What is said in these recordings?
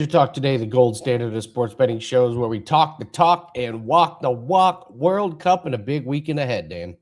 WagerTalk Today, the gold standard of sports betting shows where we talk the talk and walk the walk. World Cup and a big weekend ahead, Dan.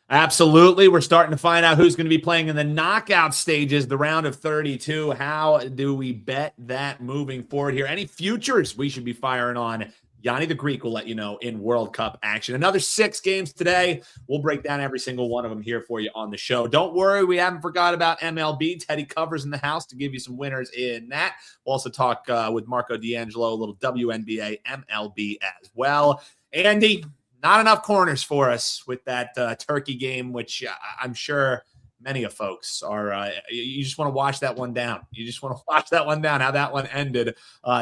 Absolutely. We're starting to find out who's going to be playing in the knockout stages, the round of 32. How do we bet that moving forward here? Any futures we should be firing on? Yanni the Greek will let you know in World Cup action. Another 6 games today. We'll break down every single one of them here for you on the show. Don't worry, we haven't forgot about MLB. Teddy covers in the house to give you some winners in that. We'll also talk with Marco D'Angelo, a little WNBA, MLB as well. Andy, not enough corners for us with that turkey game, which I'm sure many of folks are. You just want to watch that one down. You just want to watch that one down, how that one ended.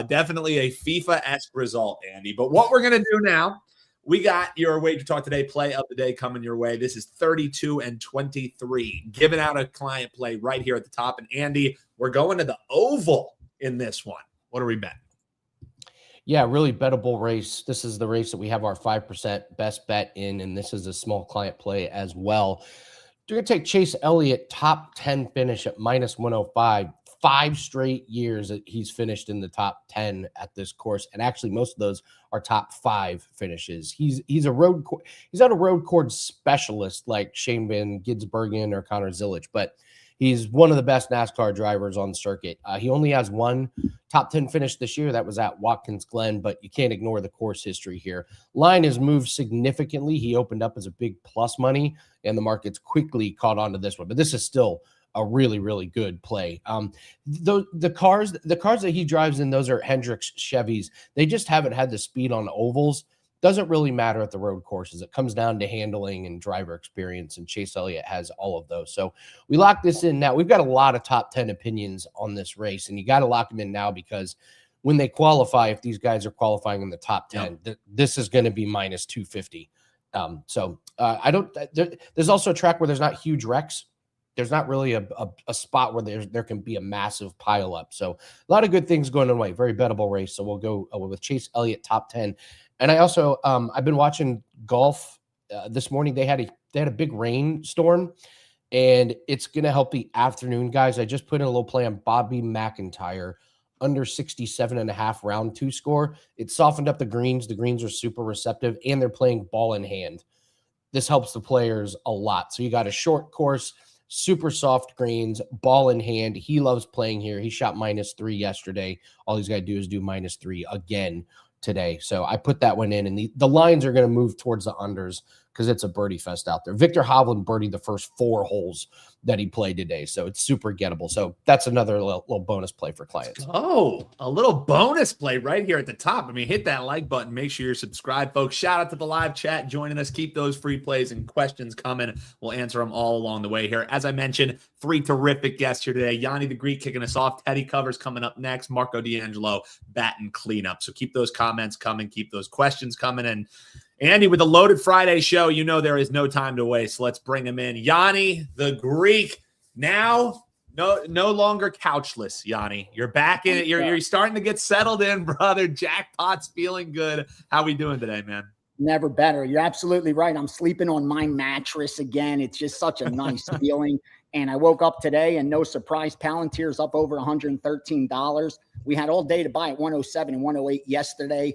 Definitely a FIFA-esque result, Andy. But what we're going to do now, we got your WagerTalk Today play of the day coming your way. This is 32 and 23, giving out a client play right here at the top. And Andy, we're going to the Oval in this one. What are we betting? Yeah, really bettable race. This is the race that we have our 5% best bet in, and this is a small client play as well. You're going to take Chase Elliott, top 10 finish at minus 105. 5 straight years that he's finished in the top 10 at this course, and actually most of those are top 5 finishes. He's not a road course specialist like Shane Van Gisbergen or Connor Zilic, but he's one of the best NASCAR drivers on the circuit. He only has one top 10 finish this year. That was at Watkins Glen, but you can't ignore the course history here. Line has moved significantly. He opened up as a big plus money, and the market's quickly caught on to this one. But this is still a really, really good play. The cars that he drives in, those are Hendricks Chevys. They just haven't had the speed on ovals. Doesn't really matter at the road courses. It comes down to handling and driver experience, and Chase Elliott has all of those. So we lock this in now. We've got a lot of top 10 opinions on this race, and you got to lock them in now because when they qualify, if these guys are qualifying in the top 10, this is going to be minus 250. There's also a track where there's not huge wrecks. There's not really a spot where there can be a massive pile up. So a lot of good things going away. Very bettable race. So we'll go with Chase Elliott top 10. And I also I've been watching golf this morning. They had a big rainstorm, and it's going to help the afternoon guys. I just put in a little play on Bobby McIntyre under 67.5 round 2 score. It softened up the greens. The greens are super receptive, and they're playing ball in hand. This helps the players a lot. So you got a short course, super soft greens, ball in hand. He loves playing here. He shot -3 yesterday. All he's got to do is do -3 again today. So I put that one in, and the lines are going to move towards the unders because it's a birdie fest out there. Victor Hovland birdied the first 4 holes that he played today, so it's super gettable. So that's another little bonus play for clients. Oh, a little bonus play right here at the top. I mean, hit that like button. Make sure you're subscribed, folks. Shout out to the live chat joining us. Keep those free plays and questions coming. We'll answer them all along the way here. As I mentioned, 3 terrific guests here today. Yanni the Greek kicking us off. Teddy covers coming up next. Marco D'Angelo batting cleanup. So keep those comments coming. Keep those questions coming. And Andy, with the Loaded Friday show, you know there is no time to waste. Let's bring him in. Yanni the Greek. Now, no longer couchless, Yanni. You're back in it. You're starting to get settled in, brother. Jackpot's feeling good. How we doing today, man? Never better. You're absolutely right. I'm sleeping on my mattress again. It's just such a nice feeling. And I woke up today, and no surprise, Palantir's up over $113. We had all day to buy at 107 and 108 yesterday.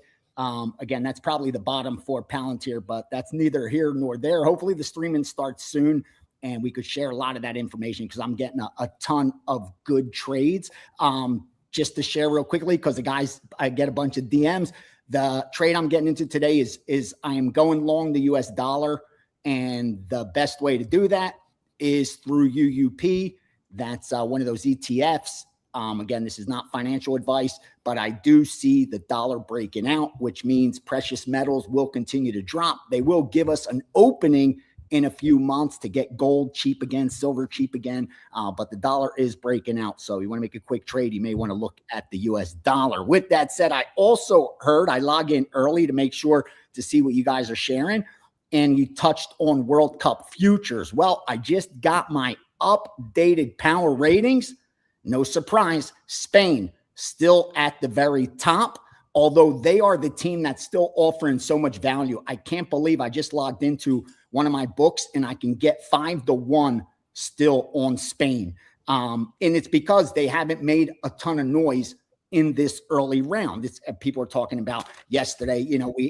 Again, that's probably the bottom for Palantir, but that's neither here nor there. Hopefully the streaming starts soon, and we could share a lot of that information because I'm getting a ton of good trades. Just to share real quickly, because the guys, I get a bunch of DMs. The trade I'm getting into today is I am going long the US dollar, and the best way to do that is through UUP. That's one of those ETFs. Again, this is not financial advice, but I do see the dollar breaking out, which means precious metals will continue to drop. They will give us an opening in a few months to get gold cheap again, silver cheap again, but the dollar is breaking out. So you want to make a quick trade, you may want to look at the US dollar. With that said, I also heard, I log in early to make sure to see what you guys are sharing, and you touched on World Cup futures. Well, I just got my updated power ratings. No surprise, Spain still at the very top, although they are the team that's still offering so much value. I can't believe I just logged into one of my books and I can get 5-1 still on Spain. And it's because they haven't made a ton of noise in this early round. People are talking about yesterday,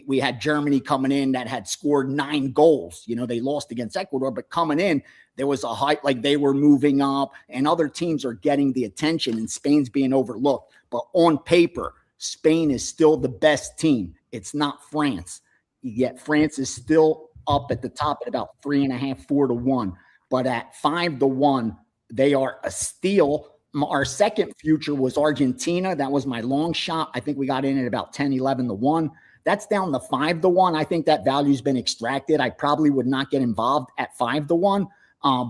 we had Germany coming in that had scored 9 goals. They lost against Ecuador, but coming in, there was a hype, like they were moving up and other teams are getting the attention and Spain's being overlooked. But on paper, Spain is still the best team. It's not France. Yet France is still up at the top at about 3.5, 4-1. But at 5-1, they are a steal. Our second future was Argentina. That was my long shot. I think we got in at about 10, 11-1. That's down to 5-1. I think that value's been extracted. I probably would not get involved at 5-1.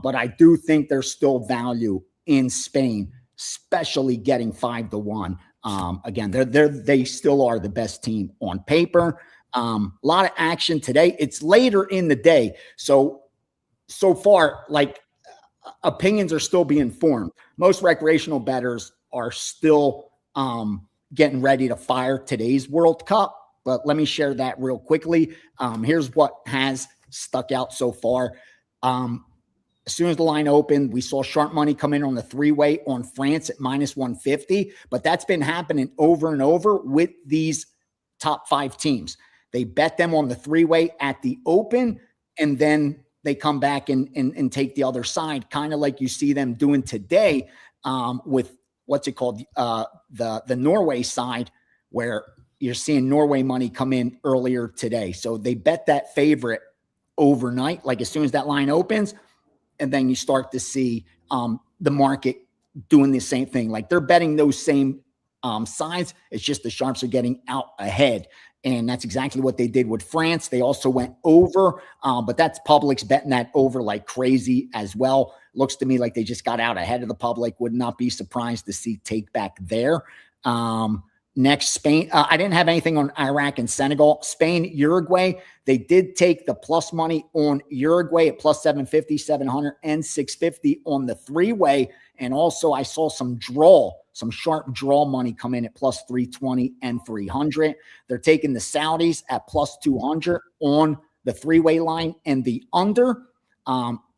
But I do think there's still value in Spain, especially getting 5-1. Again, they still are the best team on paper. A lot of action today. It's later in the day. So far, like opinions are still being formed. Most recreational bettors are still getting ready to fire today's World Cup. But let me share that real quickly. Here's what has stuck out so far. As soon as the line opened, we saw sharp money come in on the 3-way on France at -150. But that's been happening over and over with these top 5 teams. They bet them on the 3-way at the open, and then they come back and take the other side, kind of like you see them doing today with what's it called, the Norway side, where you're seeing Norway money come in earlier today. So they bet that favorite overnight, like as soon as that line opens, and then you start to see the market doing the same thing. Like they're betting those same sides. It's just the sharps are getting out ahead. And that's exactly what they did with France. They also went over, but that's public's betting that over like crazy as well. Looks to me like they just got out ahead of the public. Would not be surprised to see take back there. Next, Spain. I didn't have anything on Iraq and Senegal. Spain, Uruguay. They did take the plus money on Uruguay at plus 750, 700, and 650 on the 3-way. And also I saw some sharp draw money come in at plus 320 and 300. They're taking the Saudis at plus 200 on the 3-way line and the under.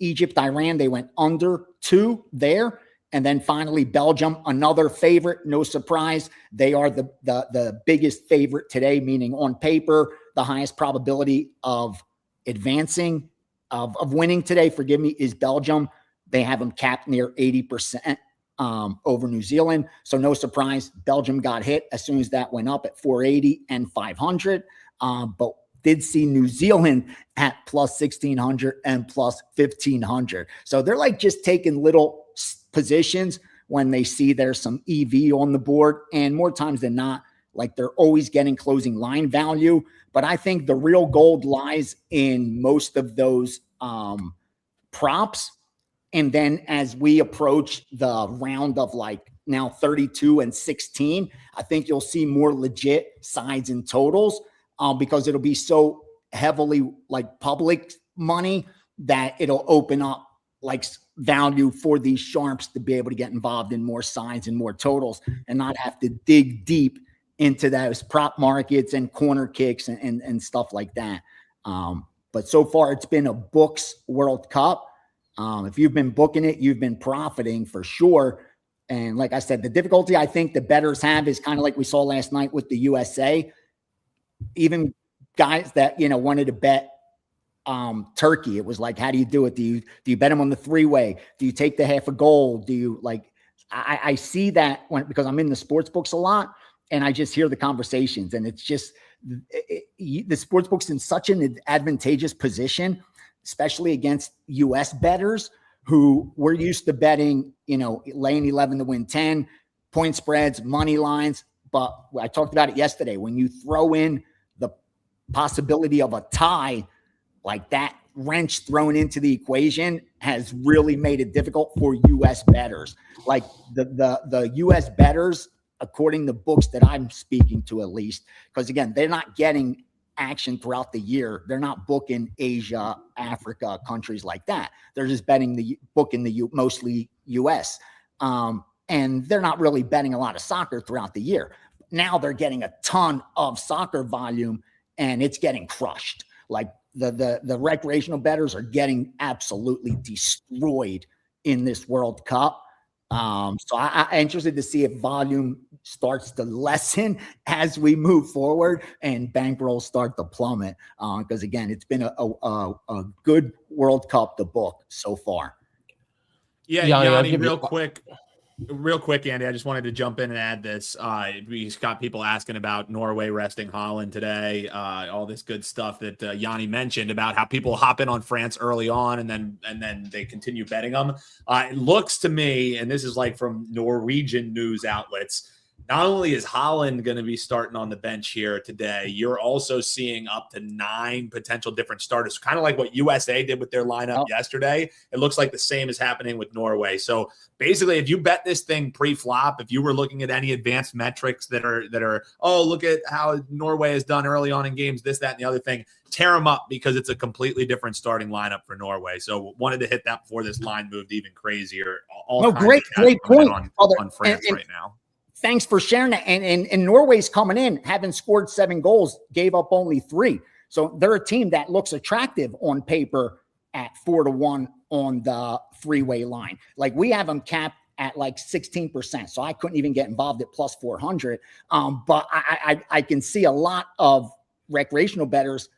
Egypt, Iran, they went under 2 there. And then finally, Belgium, another favorite. No surprise. They are the biggest favorite today, meaning on paper, the highest probability of advancing, of winning today, forgive me, is Belgium. They have them capped near 80% over New Zealand. So no surprise, Belgium got hit as soon as that went up at 480 and 500. But did see New Zealand at plus 1,600 and plus 1,500. So they're like just taking little positions when they see there's some EV on the board, and more times than not, like they're always getting closing line value. But I think the real gold lies in most of those props. And then as we approach the round of like now 32 and 16, I think you'll see more legit sides and totals because it'll be so heavily like public money that it'll open up like value for these sharps to be able to get involved in more sides and more totals and not have to dig deep into those prop markets and corner kicks and stuff like that. But so far it's been a books World Cup. If you've been booking it, you've been profiting for sure. And like I said, the difficulty I think the bettors have is kind of like we saw last night with the USA. Even guys that, wanted to bet Turkey, it was like, how do you do it? Do you bet them on the 3-way? Do you take the half a goal? Do you like, I see that because I'm in the sports books a lot and I just hear the conversations, and it's just the sports books in such an advantageous position, especially against US bettors who were used to betting, laying 11 to win 10, point spreads, money lines. But I talked about it yesterday. When you throw in the possibility of a tie, like that wrench thrown into the equation has really made it difficult for U.S. bettors. Like the U.S. bettors, according to books that I'm speaking to at least, because again, they're not getting action throughout the year. They're not booking Asia, Africa, countries like that. They're just booking mostly U.S. And they're not really betting a lot of soccer throughout the year. Now they're getting a ton of soccer volume and it's getting crushed. Like the recreational bettors are getting absolutely destroyed in this World Cup. So I'm interested to see if volume starts to lessen as we move forward and bankrolls start to plummet. Because again, it's been a good World Cup to book so far. Yeah, Yanni, real quick, Andy, I just wanted to jump in and add this. We got people asking about Norway resting Holland today, all this good stuff that Yanni mentioned about how people hop in on France early on and then they continue betting them. It looks to me, and this is like from Norwegian news outlets, not only is Holland going to be starting on the bench here today, you're also seeing up to 9 potential different starters, kind of like what USA did with their lineup yesterday. It looks like the same is happening with Norway. So basically, if you bet this thing pre-flop, if you were looking at any advanced metrics that are, oh, look at how Norway has done early on in games, this, that, and the other thing, tear them up because it's a completely different starting lineup for Norway. So wanted to hit that before this line moved even crazier. Great point on France right now. Thanks for sharing that. And Norway's coming in, having scored 7 goals, gave up only 3. So they're a team that looks attractive on paper at 4-1 on the 3-way line. Like we have them capped at like 16%. So I couldn't even get involved at plus 400. But I can see a lot of recreational bettors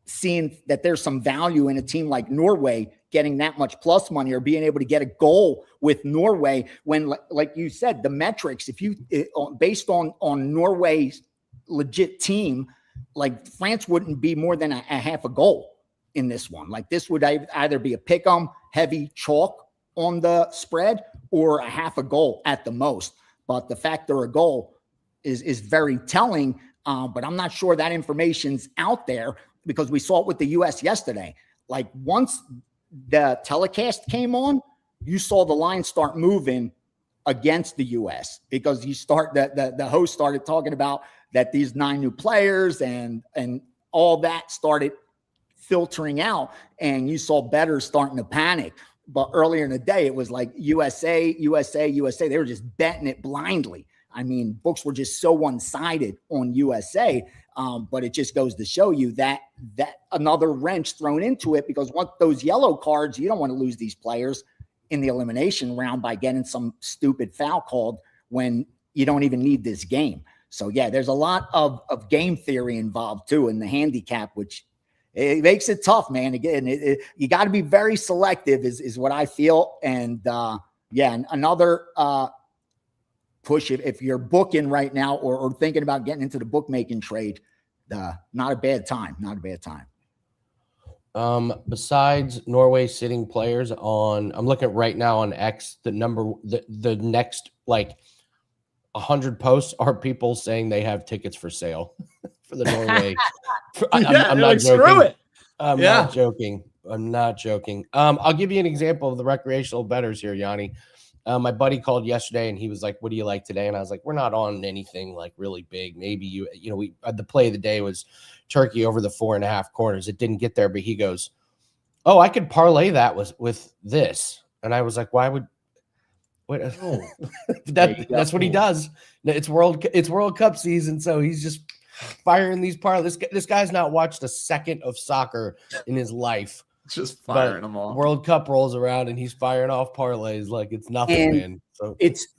seeing that there's some value in a team like Norway getting that much plus money or being able to get a goal with Norway when, like you said, the metrics, if you based on Norway's legit team, like France wouldn't be more than a half a goal in this one. Like this would either be a pick 'em heavy chalk on the spread or a half a goal at the most. But the fact they're a goal is very telling. But I'm not sure that information's out there because we saw it with the U.S. yesterday. Like once the telecast came on, you saw the line start moving against the U.S. because you start the host started talking about that these 9 new players and all that started filtering out, and you saw bettors starting to panic. But earlier in the day, it was like USA. They were just betting it blindly. I mean, books were just so one-sided on USA. But it just goes to show you that another wrench thrown into it, because once those yellow cards, you don't want to lose these players in the elimination round by getting some stupid foul called when you don't even need this game. So yeah, there's a lot of game theory involved too in the handicap, which it makes it tough, man. Again, you got to be very selective is what I feel. And another push if you're booking right now or thinking about getting into the bookmaking trade, not a bad time. Besides Norway sitting players on, I'm looking right now on X, the next like 100 posts are people saying they have tickets for sale for the Norway. I'm not joking. Screw it. I'm not joking. I'll give you an example of the recreational bettors here, Yanni. My buddy called yesterday and he was like, "What do you like today?" And I was like, "We're not on anything like really big. Maybe we the play of the day was Turkey over the 4.5 corners. It didn't get there, but he goes, "Oh, I could parlay that with this." And I was like, "Why would?" What? Oh. That's what he does. It's World Cup season, so he's just firing these parlays. This guy's not watched a second of soccer in his life. Just firing them all. World Cup rolls around and he's firing off parlays like it's nothing, man. So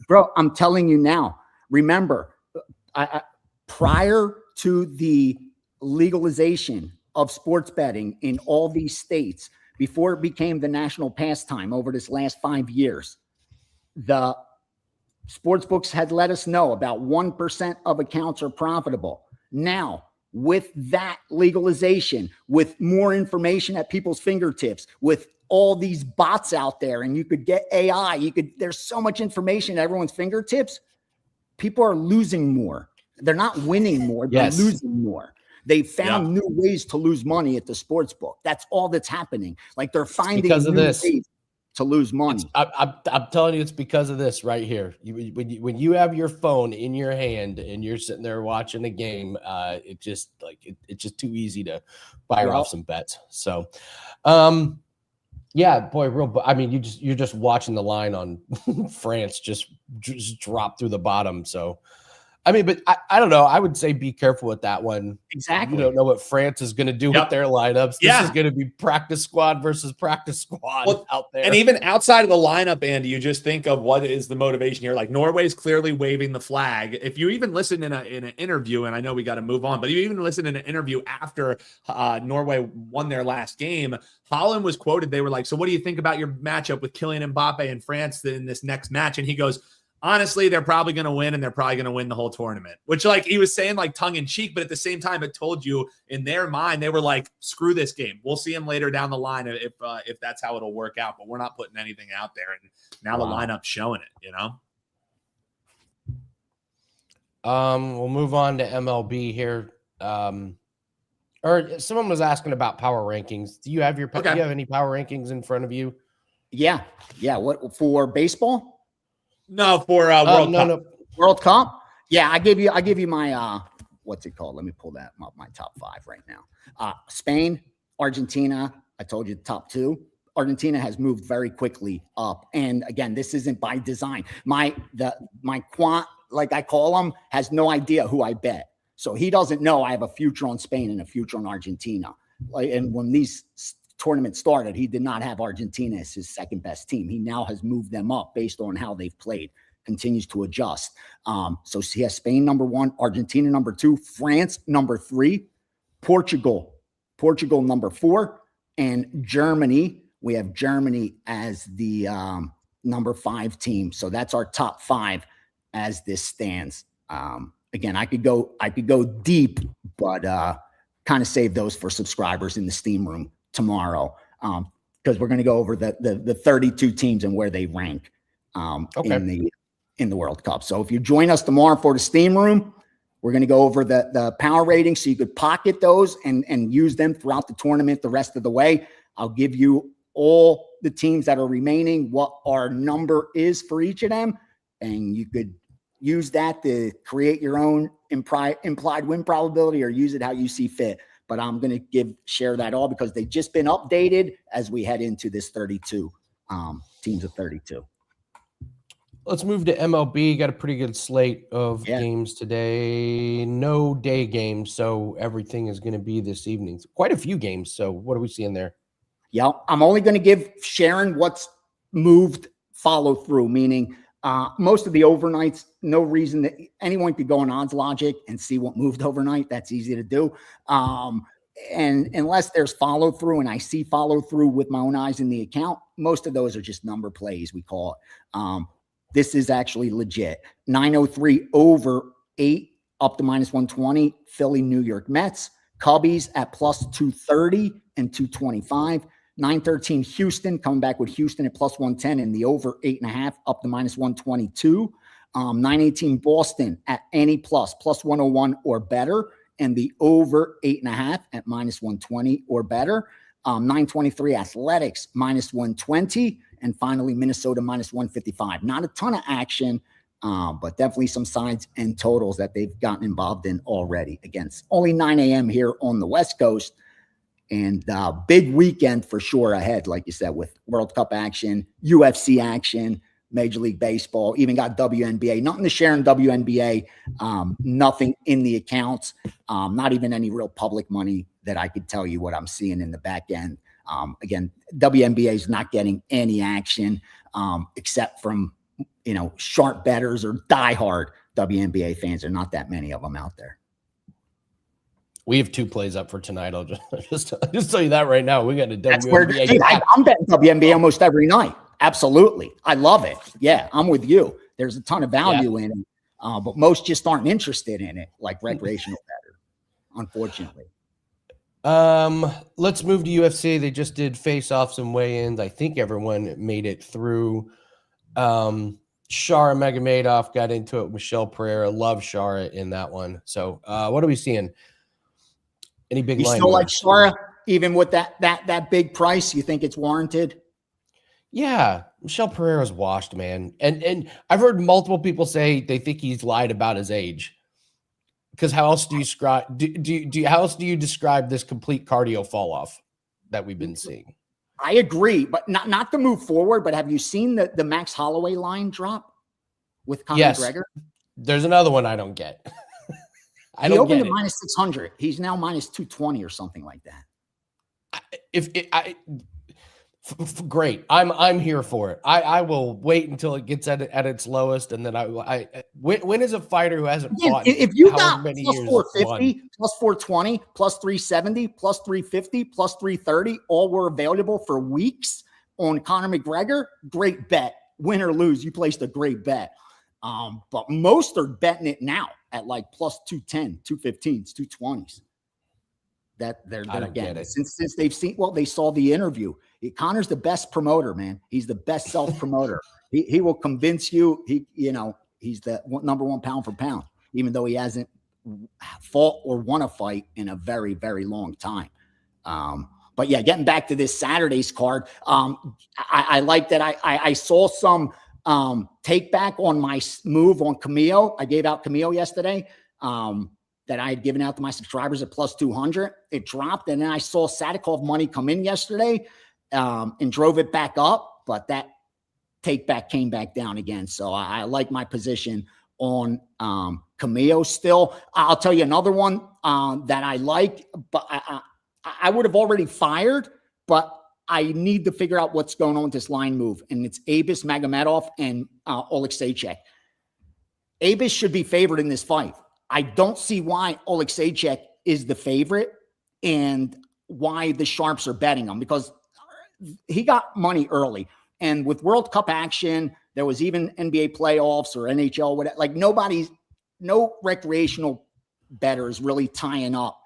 bro, I'm telling you now. Remember, prior to the legalization of sports betting in all these states, before it became the national pastime over this last 5 years, the sports books had let us know about 1% of accounts are profitable. Now, with that legalization, with more information at people's fingertips, with all these bots out there, and you could get AI, there's so much information at everyone's fingertips. People are losing more. They're not winning more. They're losing more. They found new ways to lose money at the sports book. That's all that's happening. Like they're finding new ways to lose money. I'm telling you, it's because of this right here. When you have your phone in your hand and you're sitting there watching a game, it's just too easy to fire off some bets. So, yeah, boy, I mean, you're just watching the line on France just drop through the bottom. So, I mean, but I don't know. I would say be careful with that one. Exactly. You don't know what France is going to do with their lineups. This is going to be practice squad versus practice squad out there. And even outside of the lineup, Andy, you just think of what is the motivation here. Like Norway's clearly waving the flag. If you even listen in an interview, and I know we got to move on, but you even listen in an interview after Norway won their last game, Holland was quoted. They were like, so what do you think about your matchup with Kylian Mbappe and France in this next match? And he goes, honestly, they're probably going to win, and they're probably going to win the whole tournament, which like he was saying like tongue in cheek, but at the same time, it told you in their mind, they were like, screw this game. We'll see them later down the line if that's how it'll work out, but we're not putting anything out there. And now the lineup's showing it, We'll move on to MLB here. Or someone was asking about power rankings. Do you have do you have any power rankings in front of you? Yeah. What for baseball? No, for World Cup. No. World Cup. Yeah, I give you my what's it called? Let me pull that up. My top 5 right now. Spain, Argentina. I told you the top 2. Argentina has moved very quickly up, and again, this isn't by design. My quant, like I call him, has no idea who I bet, so he doesn't know I have a future on Spain and a future on Argentina. And when these tournament started, he did not have Argentina as his second best team. He now has moved them up based on how they've played, continues to adjust. So he has Spain number 1, Argentina number 2, France number 3, Portugal number 4, and Germany. We have Germany as the number 5 team. So that's our top 5 as this stands. Again, I could go deep, but kind of save those for subscribers in the Steam room tomorrow, because we're going to go over the 32 teams and where they rank in the World Cup. So if you join us tomorrow for the Steam room, we're going to go over the power ratings so you could pocket those and use them throughout the tournament the rest of the way. I'll give you all the teams that are remaining, what our number is for each of them, and you could use that to create your own implied win probability or use it how you see fit. But I'm going to share that all because they've just been updated as we head into this 32 teams of 32. Let's move to MLB. Got a pretty good slate of games today. No day games, so everything is going to be this evening. Quite a few games. So what are we seeing there? Yeah, I'm only going to give Sharon what's moved follow through, meaning most of the overnights, no reason that anyone could go on Odds Logic and see what moved overnight. That's easy to do. And unless there's follow through and I see follow through with my own eyes in the account, most of those are just number plays, we call it. This is actually legit. 903 over 8 up to -120. Philly, New York Mets. Cubbies at +230 and 225. 913 Houston, coming back with Houston at +110 and the over 8.5 up to -122. 918 Boston at any +101 or better, and the over 8.5 at -120 or better. 923 Athletics -120, and finally Minnesota -155. Not a ton of action, but definitely some sides and totals that they've gotten involved in already. Again, it's only 9 a.m. here on the West Coast, and big weekend for sure ahead, like you said, with World Cup action, UFC action, Major League Baseball, even got WNBA. Nothing to share in WNBA, nothing in the accounts, not even any real public money that I could tell you what I'm seeing in the back end. Again, WNBA is not getting any action except from, sharp bettors or diehard WNBA fans. There are not that many of them out there. We have 2 plays up for tonight. I'll just tell you that right now. We got a That's WNBA. I'm betting WNBA almost every night. Absolutely. I love it. Yeah, I'm with you. There's a ton of value in it, but most just aren't interested in it, like recreational bettor, unfortunately. Let's move to UFC. They just did face-offs and weigh-ins. I think everyone made it through. Shara Magomedov got into it with Michelle Pereira. Love Shara in that one. So what are we seeing? Any big line? You still like Shara, even with that big price? You think it's warranted? Yeah, Michelle Pereira's washed, man. And I've heard multiple people say they think he's lied about his age. Because how else do you describe this complete cardio fall off that we've been seeing? I agree, but not to move forward. But have you seen the Max Holloway line drop with Conor McGregor? There's another one I don't get. He opened at minus 600. He's now minus 220 or something like that. Great. I'm here for it. I will wait until it gets at its lowest, and then when is a fighter who hasn't fought? If you got plus 450, plus 420, plus 370, plus 350, plus 330, all were available for weeks on Conor McGregor, great bet. Win or lose, you placed a great bet. But most are betting it now at like plus 210, 215s, 220s. That they're getting since they've seen, well, they saw the interview. Conor's the best promoter, man. He's the best self-promoter. he will convince you. He's the number one pound for pound, even though he hasn't fought or won a fight in a very, very long time. But yeah, getting back to this Saturday's card, I like that. I saw some take back on my move on Camille. I gave out Camille yesterday. That I had given out to my subscribers at plus 200. It dropped, and then I saw Sadikov money come in yesterday and drove it back up, but that take back came back down again. So I like my position on Camillo still. I'll tell you another one that I like, but I would have already fired, but I need to figure out what's going on with this line move, and it's Abus Magomedov and Oleksiejczuk. Abus should be favored in this fight. I don't see why Oleksiejczuk is the favorite and why the sharps are betting him, because he got money early. And with World Cup action, there was even NBA playoffs or NHL, whatever. Like no recreational bettors really tying up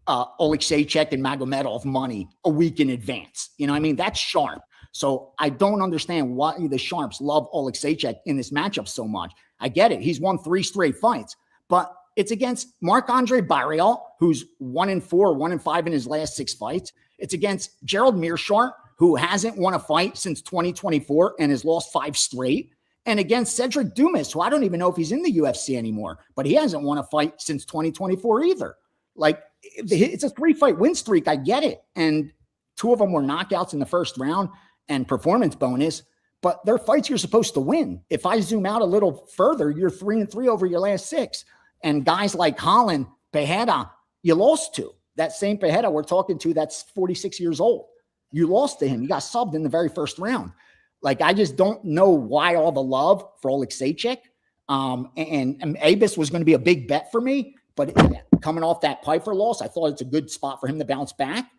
Oleksiejczuk and Magomedov money a week in advance. You know what I mean? That's sharp. So I don't understand why the sharps love Oleksiejczuk in this matchup so much. I get it. He's won 3 straight fights. But it's against Marc-Andre Barrial, who's 1-4, 1-5 in his last 6 fights. It's against Gerald Meerschaert, who hasn't won a fight since 2024 and has lost 5 straight. And against Cedric Dumas, who I don't even know if he's in the UFC anymore, but he hasn't won a fight since 2024 either. Like, it's a 3-fight win streak. I get it. And 2 of them were knockouts in the first round and performance bonus, but they're fights you're supposed to win. If I zoom out a little further, you're 3-3 over your last 6. And guys like Holland, Pereira, you lost to. That same Pereira we're talking to, that's 46 years old. You lost to him. You got subbed in the very first round. Like, I just don't know why all the love for Oleksiejczuk. And Abus was going to be a big bet for me, but coming off that Piper loss, I thought it's a good spot for him to bounce back.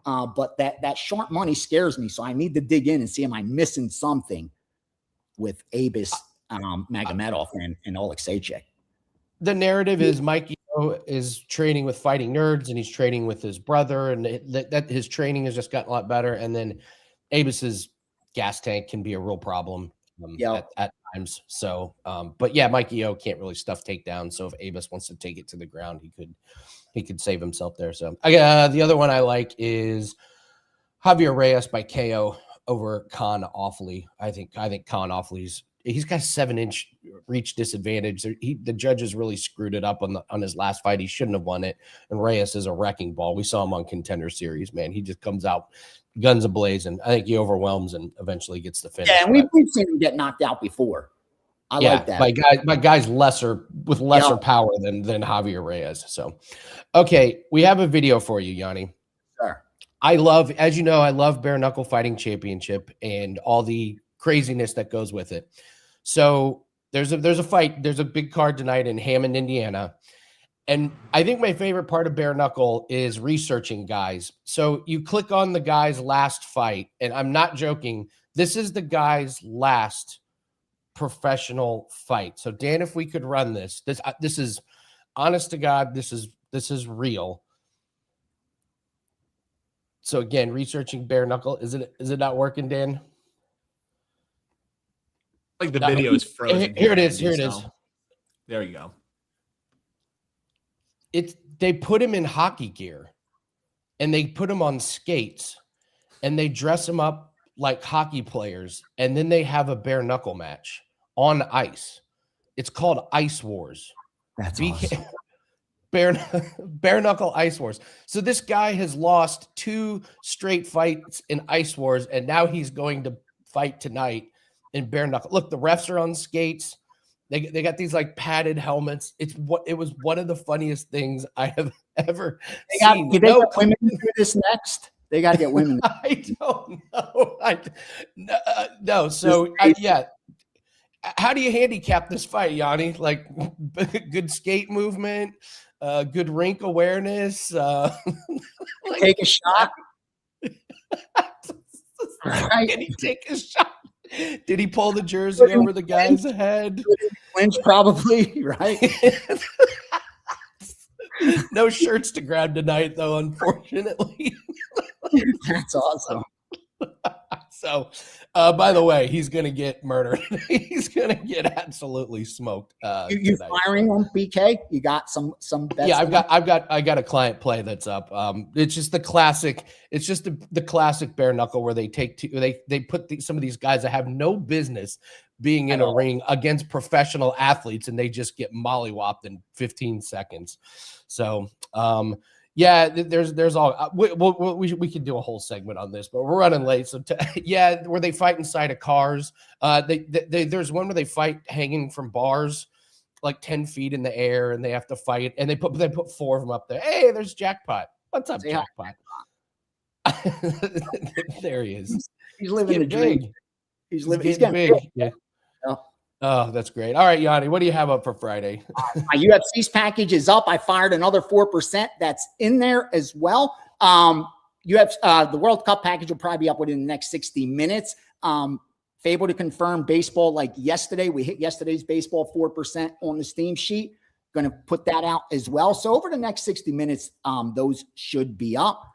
But that sharp money scares me, so I need to dig in and see, am I missing something with Abus, Magomedov, and Oleksiejczuk? The narrative is Mikey is training with Fighting Nerds, and he's training with his brother, and that his training has just gotten a lot better. And then Abus's gas tank can be a real problem at times. So, but yeah, Mikey O can't really stuff takedowns. So if Abus wants to take it to the ground, he could save himself there. So the other one I like is Javier Reyes by KO over Khan Offley. I think Khan Offley's, he's got a 7-inch reach disadvantage. The judges really screwed it up on his last fight. He shouldn't have won it. And Reyes is a wrecking ball. We saw him on Contender Series, man. He just comes out guns ablazing. I think he overwhelms and eventually gets the finish. Yeah, and we've seen him get knocked out before. I like that. My guy's lesser power than Javier Reyes. So, okay, we have a video for you, Yanni. Sure. I love bare knuckle fighting championship and all the craziness that goes with it. So there's a fight. There's a big card tonight in Hammond, Indiana. And I think my favorite part of bare knuckle is researching guys. So you click on the guy's last fight, and I'm not joking. This is the guy's last professional fight. So Dan, if we could run this is honest to God, this is real. So again, researching bare knuckle. Is it not working, Dan? Like the video is frozen. Here it is. There you go. They put him in hockey gear and they put him on skates and they dress him up like hockey players, and then they have a bare knuckle match on ice. It's called Ice Wars. That's awesome. Bare knuckle Ice Wars. So this guy has lost 2 straight fights in Ice Wars, and now he's going to fight tonight in bare knuckle. Look, the refs are on skates. They got these like padded helmets. It was one of the funniest things I have ever seen. They got women to do this next. They got to get women. I don't know. No. So yeah. How do you handicap this fight, Yanni? Like good skate movement, good rink awareness. Take a shot. Right. Can he take a shot? Did he pull the jersey over the guy's head? Clinch, probably, right? No shirts to grab tonight, though, unfortunately. That's awesome. So, by the way, he's going to get murdered. He's going to get absolutely smoked. You firing on BK? You got some bets? Yeah, I got a client play that's up. It's just the classic. It's just the classic bare knuckle where they put some of these guys that have no business being in a ring against professional athletes, and they just get mollywopped in 15 seconds. So, yeah, there's all we could do a whole segment on this, but we're running late. So where they fight inside of cars. There's one where they fight hanging from bars, like 10 feet in the air, and they have to fight. And they put 4 of them up there. Hey, there's Jackpot. What's up, Jackpot? There he is. He's living the dream. He's getting big. Yeah. Oh, that's great. All right, Yanni, what do you have up for Friday? My UFC's package is up. I fired another 4%. That's in there as well. The World Cup package will probably be up within the next 60 minutes. Able to confirm baseball like yesterday. We hit yesterday's baseball 4% on the Steam sheet. Going to put that out as well. So over the next 60 minutes, those should be up.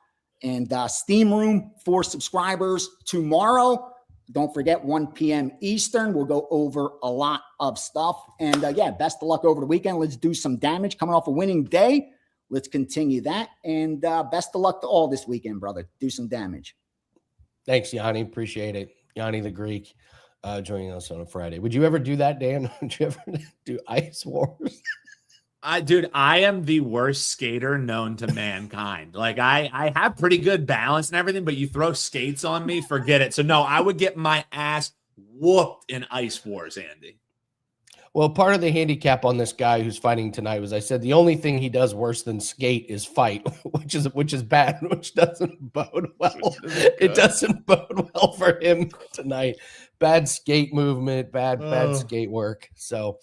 And Steam Room for subscribers tomorrow. Don't forget 1 p.m. Eastern. We'll go over a lot of stuff. And best of luck over the weekend. Let's do some damage. Coming off a winning day. Let's continue that. And best of luck to all this weekend, brother. Do some damage. Thanks, Yanni. Appreciate it. Yanni the Greek joining us on a Friday. Would you ever do that, Dan? Would you ever do Ice Wars? Dude, I am the worst skater known to mankind. Like I have pretty good balance and everything, but you throw skates on me, forget it. So no, I would get my ass whooped in Ice Wars, Andy. Well, part of the handicap on this guy who's fighting tonight was I said the only thing he does worse than skate is fight, which is bad, which doesn't bode well. It doesn't bode well for him tonight. Bad skate movement, bad skate work. So,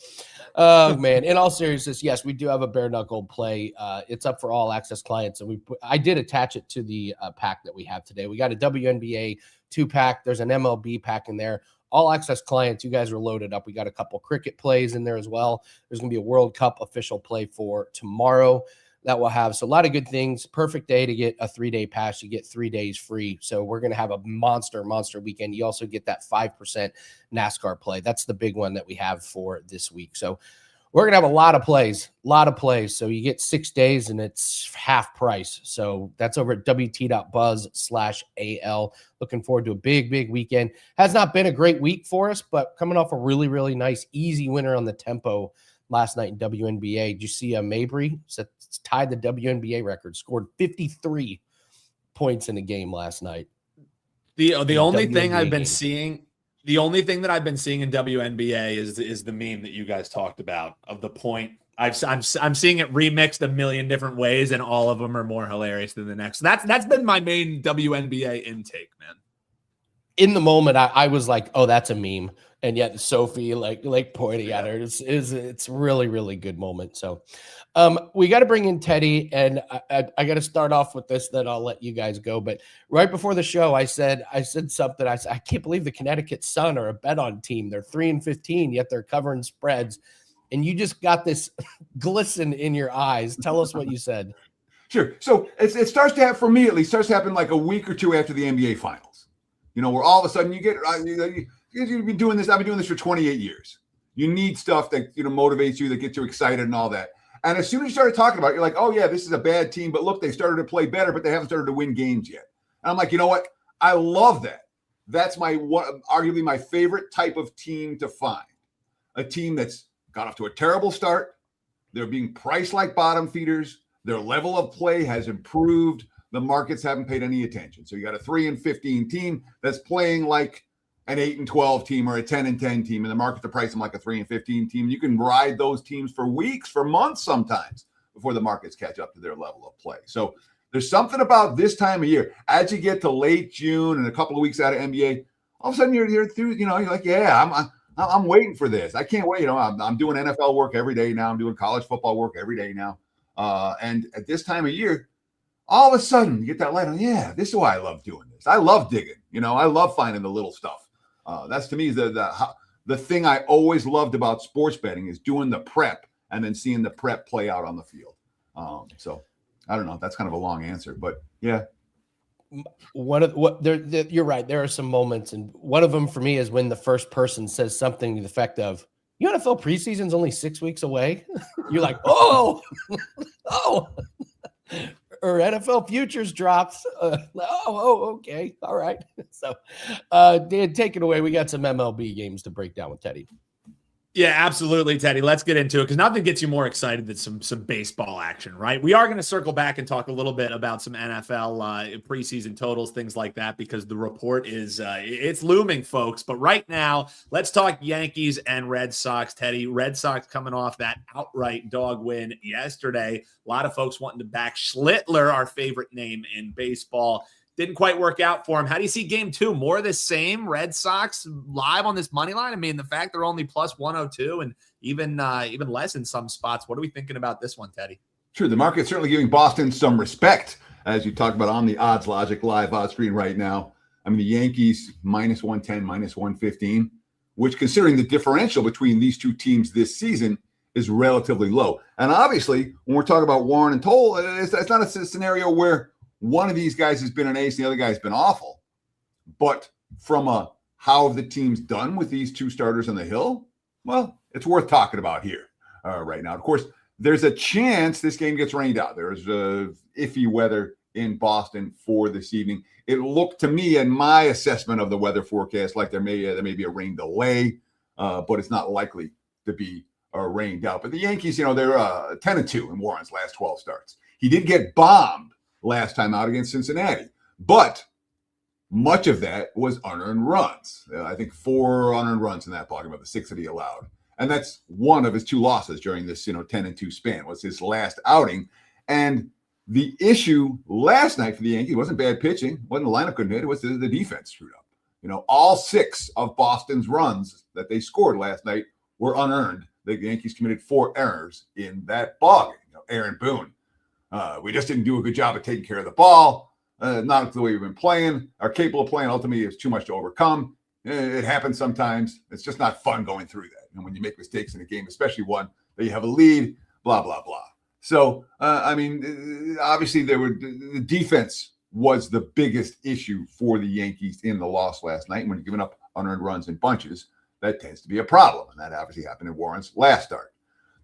man, in all seriousness, yes, we do have a bare knuckle play. It's up for all access clients, and I did attach it to the pack that we have today. We got a WNBA 2-pack. There's an MLB pack in there. All access clients, you guys are loaded up. We got a couple cricket plays in there as well. There's going to be a World Cup official play for tomorrow that we'll have. So a lot of good things. Perfect day to get a 3-day pass. You get 3 days free. So we're going to have a monster weekend. You also get that 5% NASCAR play. That's the big one that we have for this week. So we're going to have a lot of plays. So you get 6 days and it's half price. So that's over at wt.buzz/AL. Looking forward to a big weekend. Has not been a great week for us, but coming off a really nice, easy winner on the tempo last night in WNBA. Did you see Mabry tied the WNBA record, scored 53 points in a game last night? The only thing I've been seeing, the only thing that I've been seeing in WNBA is the meme that you guys talked about of the point. I'm seeing it remixed a million different ways, and all of them are more hilarious than the next. So that's been my main WNBA intake, man. In the moment, I was like, "Oh, that's a meme," and yet Sophie like pointing at her. It's really good moment. So, we got to bring in Teddy, and I got to start off with this. Then I'll let you guys go. But right before the show, I said something. I said, I can't believe the Connecticut Sun are a bet on team. They're 3-15, yet they're covering spreads. And you just got this glisten in your eyes. Tell us what you said. Sure. So it starts to have, for me at least, starts to happen like a week or two after the NBA finals. You know, where all of a sudden you get, you've been doing this. I've been doing this for 28 years. You need stuff that, motivates you, that gets you excited and all that. And as soon as you started talking about it, you're like, oh yeah, this is a bad team, but look, they started to play better, but they haven't started to win games yet. And I'm like, you know what? I love that. That's arguably my favorite type of team to find. A team that's got off to a terrible start. They're being priced like bottom feeders. Their level of play has improved. The markets haven't paid any attention. So you got a 3-15 team that's playing like an 8-12 team or a 10-10 team, and the market to price them like a 3-15 team. You can ride those teams for weeks, for months sometimes, before the markets catch up to their level of play. So there's something about this time of year. As you get to late June and a couple of weeks out of NBA, all of a sudden you're through, you're like, yeah, I'm waiting for this. I can't wait. I'm doing NFL work every day now. I'm doing college football work every day now. And at this time of year, all of a sudden you get that light on. Yeah, this is why I love doing this. I love digging. I love finding the little stuff. That's to me the thing I always loved about sports betting is doing the prep and then seeing the prep play out on the field. So I don't know. That's kind of a long answer, but yeah. You're right. There are some moments, and one of them for me is when the first person says something to the effect of, "NFL preseason's only 6 weeks away." You're like, "Oh, oh," or NFL futures drops. Okay, all right. So, Dan, take it away. We got some MLB games to break down with Teddy. Yeah, absolutely, Teddy. Let's get into it because nothing gets you more excited than some baseball action, right? We are going to circle back and talk a little bit about some NFL preseason totals, things like that, because the report is it's looming, folks. But right now, let's talk Yankees and Red Sox, Teddy. Red Sox coming off that outright dog win yesterday. A lot of folks wanting to back Schlittler, our favorite name in baseball. Didn't quite work out for him. How do you see game 2? More of the same? Red Sox live on this money line? I mean, the fact they're only plus 102 and even less in some spots. What are we thinking about this one, Teddy? Sure. The market's certainly giving Boston some respect, as you talk about on the Odds Logic live odds screen right now. I mean, the Yankees minus 110, minus 115, which considering the differential between these two teams this season is relatively low. And obviously, when we're talking about Warren and Toll, it's not a scenario where one of these guys has been an ace, the other guy's been awful. But from how have the teams done with these two starters on the hill? Well, it's worth talking about here right now. Of course, there's a chance this game gets rained out. There's iffy weather in Boston for this evening. It looked to me, in my assessment of the weather forecast, like there may be a rain delay, but it's not likely to be rained out. But the Yankees, they're 10-2 in Warren's last 12 starts. He did get bombed last time out against Cincinnati, but much of that was unearned runs. I think 4 unearned runs in that ballgame of the 6 that he allowed, and that's one of his 2 losses during this 10-2 span. Was his last outing, and the issue last night for the Yankees wasn't bad pitching, wasn't the lineup couldn't hit, it was the defense screwed up. All 6 of Boston's runs that they scored last night were unearned. The Yankees committed 4 errors in that ballgame. Aaron Boone. We just didn't do a good job of taking care of the ball. Not the way we've been playing. Are capable of playing. Ultimately, it's too much to overcome. It happens sometimes. It's just not fun going through that. And when you make mistakes in a game, especially one that you have a lead, blah, blah, blah. So, obviously, the defense was the biggest issue for the Yankees in the loss last night. And when you're giving up unearned runs in bunches, that tends to be a problem. And that obviously happened in Warren's last start.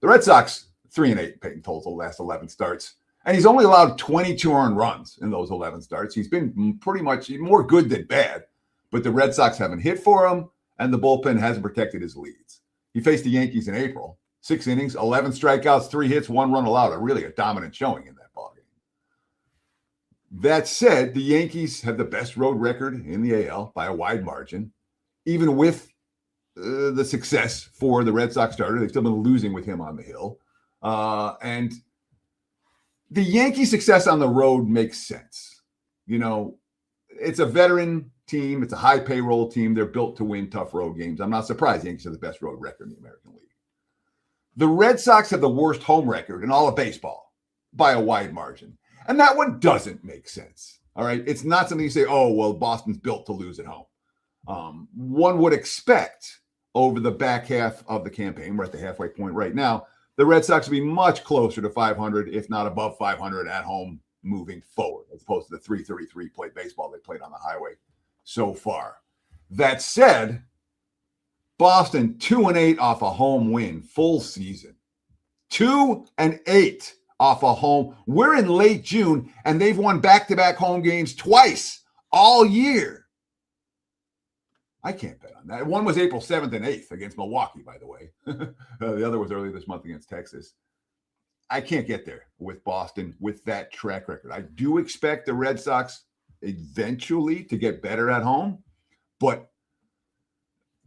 The Red Sox, 3-8 Peyton total last 11 starts. And he's only allowed 22 earned runs in those 11 starts. He's been pretty much more good than bad, but the Red Sox haven't hit for him, and the bullpen hasn't protected his leads. He faced the Yankees in April, 6 innings, 11 strikeouts, 3 hits, 1 run allowed, really a dominant showing in that ballgame. That said, the Yankees have the best road record in the AL by a wide margin. Even with the success for the Red Sox starter, they've still been losing with him on the hill. And the Yankee success on the road makes sense. It's a veteran team. It's a high payroll team. They're built to win tough road games. I'm not surprised the Yankees have the best road record in the American League. The Red Sox have the worst home record in all of baseball by a wide margin. And that one doesn't make sense. All right. It's not something you say, oh, well, Boston's built to lose at home. One would expect over the back half of the campaign, we're at the halfway point right now, the Red Sox will be much closer to 500, if not above 500 at home moving forward, as opposed to the 333 play baseball they played on the highway so far. That said, Boston 2-8 off a home win full season. 2-8 off a home. We're in late June, and they've won back-to-back home games twice all year. I can't bet on that. One was April 7th and 8th against Milwaukee, by the way. The other was earlier this month against Texas. I can't get there with Boston with that track record. I do expect the Red Sox eventually to get better at home, but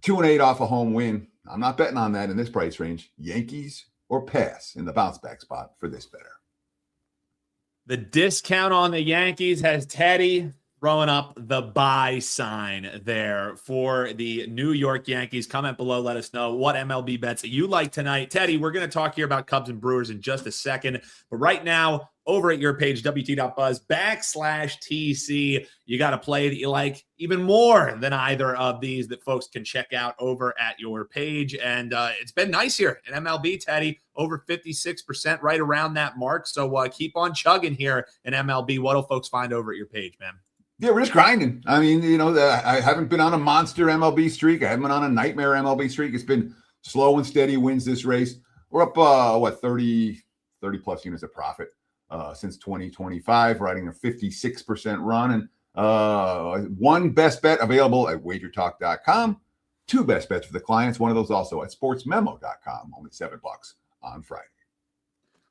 2-8 off a home win. I'm not betting on that in this price range. Yankees or pass in the bounce back spot for this better. The discount on the Yankees has Teddy throwing up the buy sign there for the New York Yankees. Comment below. Let us know what MLB bets that you like tonight. Teddy, we're going to talk here about Cubs and Brewers in just a second. But right now, over at your page, WT.buzz/TC, you got a play that you like even more than either of these that folks can check out over at your page. And it's been nice here in MLB, Teddy, over 56%, right around that mark. So keep on chugging here in MLB. What'll folks find over at your page, man? Yeah, we're just grinding. I mean, I haven't been on a monster MLB streak. I haven't been on a nightmare MLB streak. It's been slow and steady wins this race. We're up, 30 plus units of profit since 2025, riding a 56% run. And one best bet available at WagerTalk.com. Two best bets for the clients. One of those also at SportsMemo.com. Only $7 on Friday.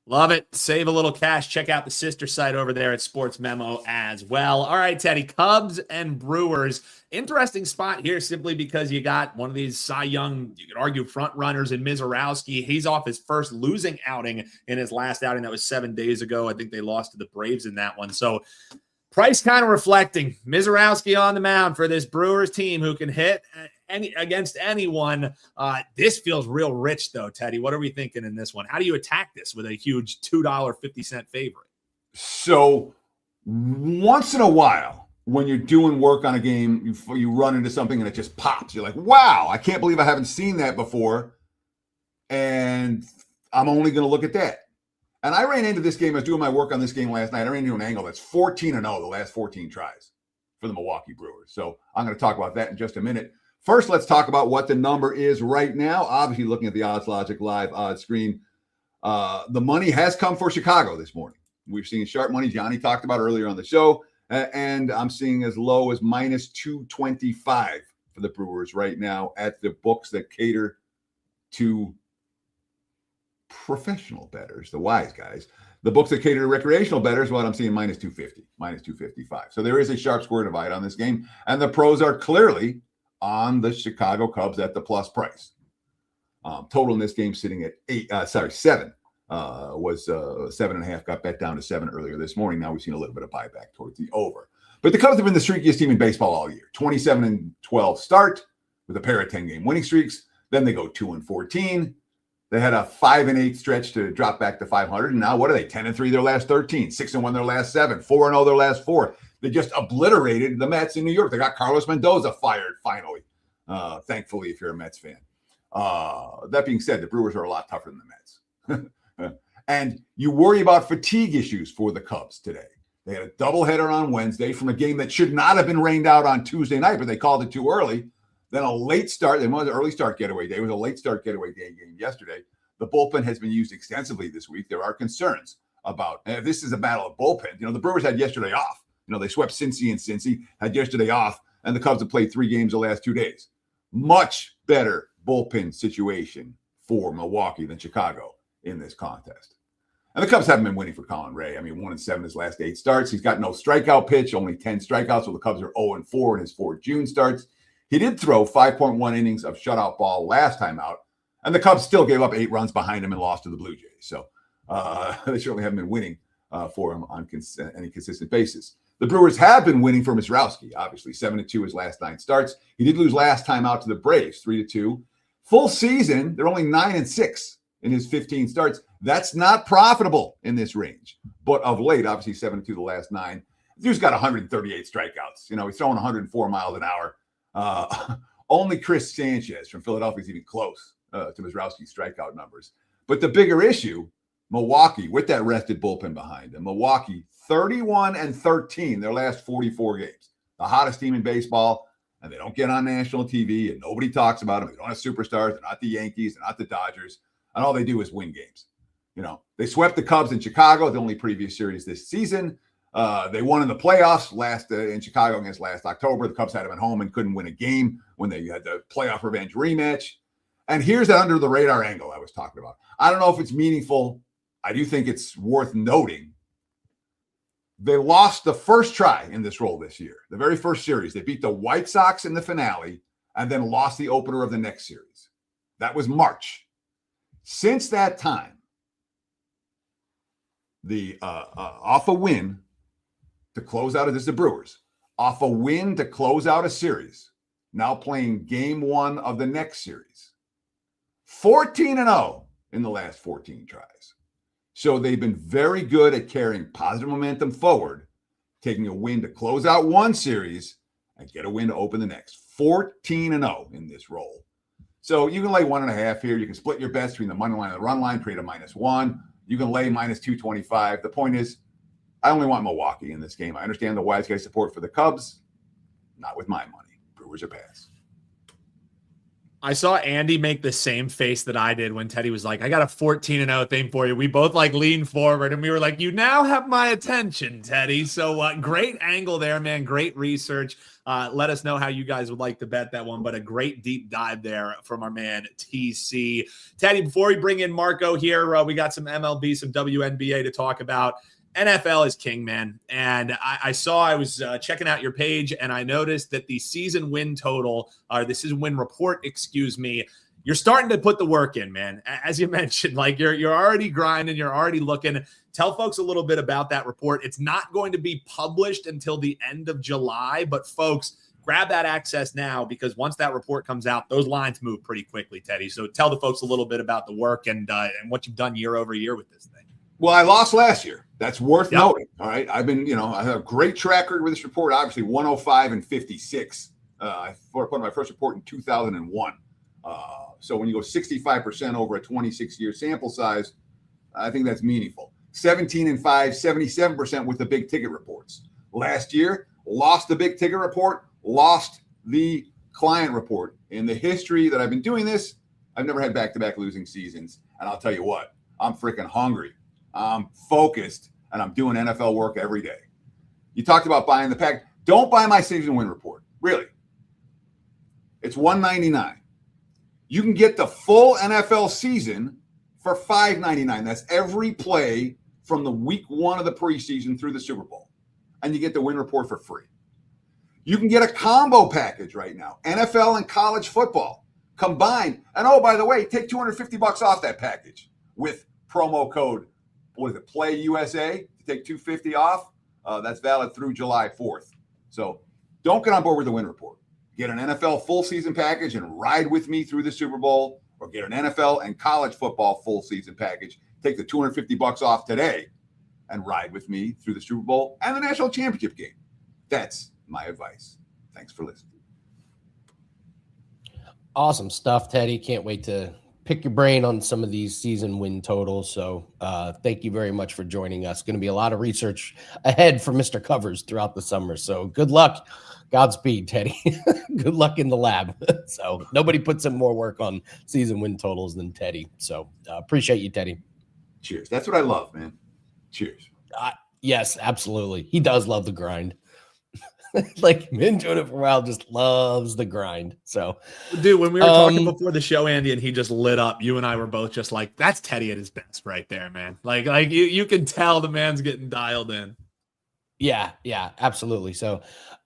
Love it. Save a little cash. Check out the sister site over there at Sports Memo as well. All right, Teddy, Cubs and Brewers. Interesting spot here simply because you got one of these Cy Young, you could argue, front runners in Mizorowski. He's off his first losing outing in his last outing. That was 7 days ago. I think they lost to the Braves in that one. So price kind of reflecting. Mizorowski on the mound for this Brewers team who can hit against anyone. This feels real rich, though, Teddy. What are we thinking in this one? How do you attack this with a huge $2.50 favorite? So once in a while, when you're doing work on a game, you run into something and it just pops. You're like, wow, I can't believe I haven't seen that before. And I'm only going to look at that. And I ran into this game. I was doing my work on this game last night. I ran into an angle that's 14-0 the last 14 tries for the Milwaukee Brewers. So I'm going to talk about that in just a minute. First, let's talk about what the number is right now. Obviously, looking at the Odds Logic Live odds screen, the money has come for Chicago this morning. We've seen sharp money. Johnny talked about earlier on the show, and I'm seeing as low as minus 225 for the Brewers right now at the books that cater to professional bettors, the wise guys. The books that cater to recreational bettors, well, I'm seeing minus 250, minus 255. So there is a sharp square divide on this game, and the pros are clearly on the Chicago Cubs at the plus price. Total in this game sitting at 7. Was 7.5, got bet down to 7 earlier this morning. Now we've seen a little bit of buyback towards the over. But the Cubs have been the streakiest team in baseball all year. 27-12 start with a pair of 10-game winning streaks. Then they go 2-14. They had a 5-8 stretch to drop back to 500. And now what are they? 10-3 their last 13, 6-1 their last 7, 4-0 their last 4. They just obliterated the Mets in New York. They got Carlos Mendoza fired finally. Thankfully, if you're a Mets fan. That being said, the Brewers are a lot tougher than the Mets. And you worry about fatigue issues for the Cubs today. They had a doubleheader on Wednesday from a game that should not have been rained out on Tuesday night, but they called it too early. Then a late start. They wanted an early start getaway day. It was a late start getaway day game yesterday. The bullpen has been used extensively this week. There are concerns about, and if this is a battle of bullpen, the Brewers had yesterday off. They swept Cincy and Cincy, had yesterday off, and the Cubs have played 3 games the last 2 days. Much better bullpen situation for Milwaukee than Chicago in this contest. And the Cubs haven't been winning for Colin Ray. 1-7 his last 8 starts. He's got no strikeout pitch, only 10 strikeouts, so the Cubs are 0-4 in his 4 June starts. He did throw 5.1 innings of shutout ball last time out, and the Cubs still gave up 8 runs behind him and lost to the Blue Jays. So they certainly haven't been winning for him on any consistent basis. The Brewers have been winning for Mizorowski, obviously. 7-2 his last 9 starts. He did lose last time out to the Braves, 3-2. Full season, they're only 9-6 in his 15 starts. That's not profitable in this range. But of late, obviously 7-2 the last 9. The dude's got 138 strikeouts. He's throwing 104 miles an hour. Only Chris Sanchez from Philadelphia is even close to Mizorowski's strikeout numbers. But the bigger issue, Milwaukee, with that rested bullpen behind them, Milwaukee 31-13 their last 44 games. The hottest team in baseball, and they don't get on national TV, and nobody talks about them. They don't have superstars. They're not the Yankees. They're not the Dodgers. And all they do is win games. They swept the Cubs in Chicago, the only previous series this season. They won in the playoffs in Chicago against last October. The Cubs had them at home and couldn't win a game when they had the playoff revenge rematch. And here's that under the radar angle I was talking about. I don't know if it's meaningful. I do think it's worth noting. They lost the first try in this role this year. The very first series, they beat the White Sox in the finale and then lost the opener of the next series. That was March. Since that time, the off a win to close out, this is the Brewers, off a win to close out a series, now playing game one of the next series. 14-0 in the last 14 tries. So they've been very good at carrying positive momentum forward, taking a win to close out one series and get a win to open the next. 14-0 in this role. So you can lay 1.5 here. You can split your bets between the money line and the run line, create a -1. You can lay -225. The point is, I only want Milwaukee in this game. I understand the wise guy support for the Cubs. Not with my money. Brewers are pass. I saw Andy make the same face that I did when Teddy was like, I got a 14-0 thing for you. We both like leaned forward and we were like, you now have my attention, Teddy. So great angle there, man. Great research. Let us know how you guys would like to bet that one, but a great deep dive there from our man TC. Teddy, before we bring in Marco here, we got some MLB, some WNBA to talk about. NFL is king, man. And I was checking out your page and I noticed that the season win total, or the season win report, excuse me, you're starting to put the work in, man. As you mentioned, like you're already grinding, you're already looking. Tell folks a little bit about that report. It's not going to be published until the end of July, but folks, grab that access now because once that report comes out, those lines move pretty quickly, Teddy. So tell the folks a little bit about the work and what you've done year over year with this thing. Well, I lost last year. That's worth noting. All right. I've been, I have a great track record with this report. Obviously 105 and 56. I put my first report in 2001. So when you go 65% over a 26-year sample size, I think that's meaningful. 17 and 5, 77% with the big ticket reports. Last year, lost the big ticket report, lost the client report. In the history that I've been doing this, I've never had back-to-back losing seasons. And I'll tell you what, I'm freaking hungry. I'm focused, and I'm doing NFL work every day. You talked about buying the pack. Don't buy my season win report. Really. It's $199. You can get the full NFL season for $5.99. That's every play from the week one of the preseason through the Super Bowl. And you get the win report for free. You can get a combo package right now. NFL and college football combined. And oh, by the way, take $250 off that package with promo code, Play USA to take $250 off. That's valid through July 4th. So don't get on board with the win report. Get an NFL full season package and ride with me through the Super Bowl, or get an NFL and college football full season package. Take the $250 off today and ride with me through the Super Bowl and the national championship game. That's my advice. Thanks for listening. Awesome stuff, Teddy. Can't wait to pick your brain on some of these season win totals. So thank you very much for joining us. Going to be a lot of research ahead for Mr. Covers throughout the summer. So good luck. Godspeed, Teddy. Good luck in the lab. So nobody puts in more work on season win totals than Teddy. So appreciate you, Teddy. Cheers. That's what I love, man. Cheers. Yes, absolutely. He does love the grind. Like, been doing it for a while, just loves the grind. So, dude, when we were talking before the show, Andy, and he just lit up, you and I were both just like, that's Teddy at his best right there, man. Like you can tell the man's getting dialed in. Yeah, absolutely. So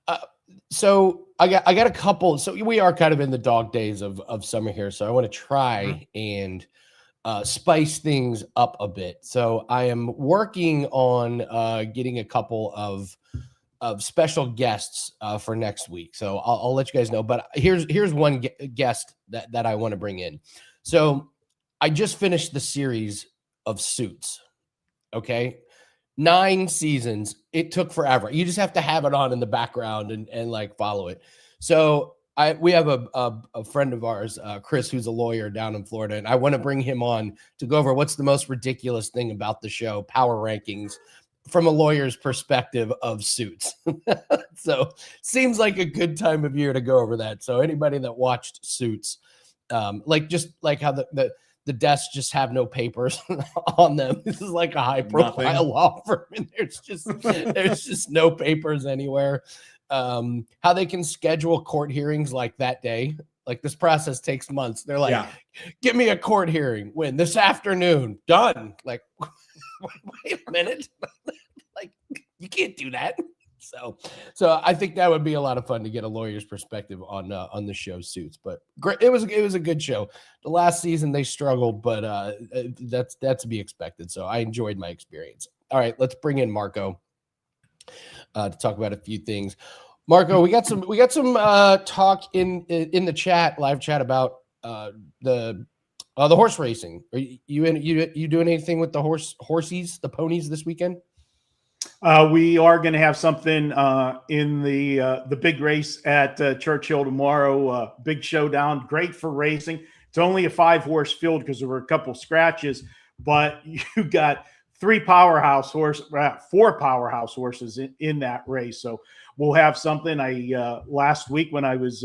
I got a couple. So we are kind of in the dog days of summer here. So I want to try and spice things up a bit. So I am working on getting a couple of special guests for next week. So I'll let you guys know, but here's one guest that I want to bring in. So I just finished the series of Suits. Okay. 9 seasons. It took forever. You just have to have it on in the background and like follow it. So we have a friend of ours, Chris, who's a lawyer down in Florida, and I want to bring him on to go over what's the most ridiculous thing about the show, power rankings, from a lawyer's perspective of Suits. So seems like a good time of year to go over that. So anybody that watched Suits, just like how the desks just have no papers on them. This is like a high profile law firm, and there's just no papers anywhere. How they can schedule court hearings like that day. Like, this process takes months. They're like, Give me a court hearing. When? This afternoon. Done. Like, wait a minute. Like, you can't do that. So I think that would be a lot of fun to get a lawyer's perspective on the show Suits. But great, it was a good show. The last season they struggled, but that's to be expected. So I enjoyed my experience. All right, let's bring in Marco to talk about a few things. Marco, we got some talk in the chat, live chat about the horse racing. Are you doing anything with the horsies, the ponies this weekend? We are going to have something in the big race at Churchill tomorrow. Big showdown, great for racing. It's only a 5-horse field because there were a couple scratches, but you got 4 powerhouse horses in that race. So we'll have something. Last week when I was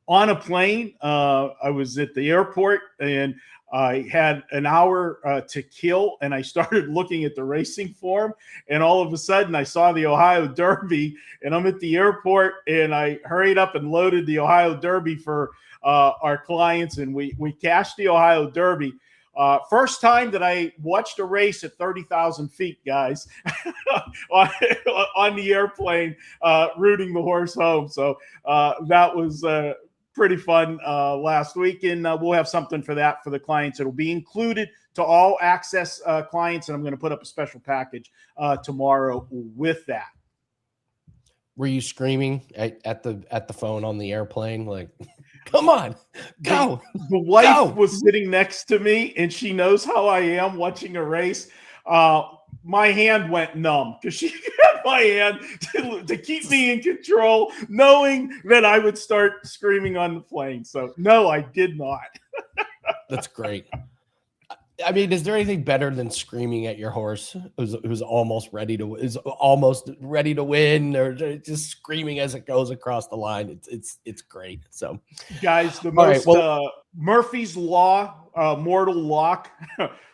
on a plane, I was at the airport and I had an hour to kill, and I started looking at the racing form, and all of a sudden I saw the Ohio Derby, and I'm at the airport, and I hurried up and loaded the Ohio Derby for our clients, and we cashed the Ohio Derby. First time that I watched a race at 30,000 feet, guys, on the airplane, rooting the horse home. So that was pretty fun last week, and we'll have something for that for the clients. It'll be included to all access clients, and I'm going to put up a special package tomorrow with that. Were you screaming at the phone on the airplane like, come on, go? The wife was sitting next to me, and she knows how I am watching a race. My hand went numb because she had my hand to keep me in control, knowing that I would start screaming on the plane. So, no, I did not. That's great. I mean, is there anything better than screaming at your horse who's almost ready to win, or just screaming as it goes across the line? It's great. So, guys, Murphy's Law, mortal lock,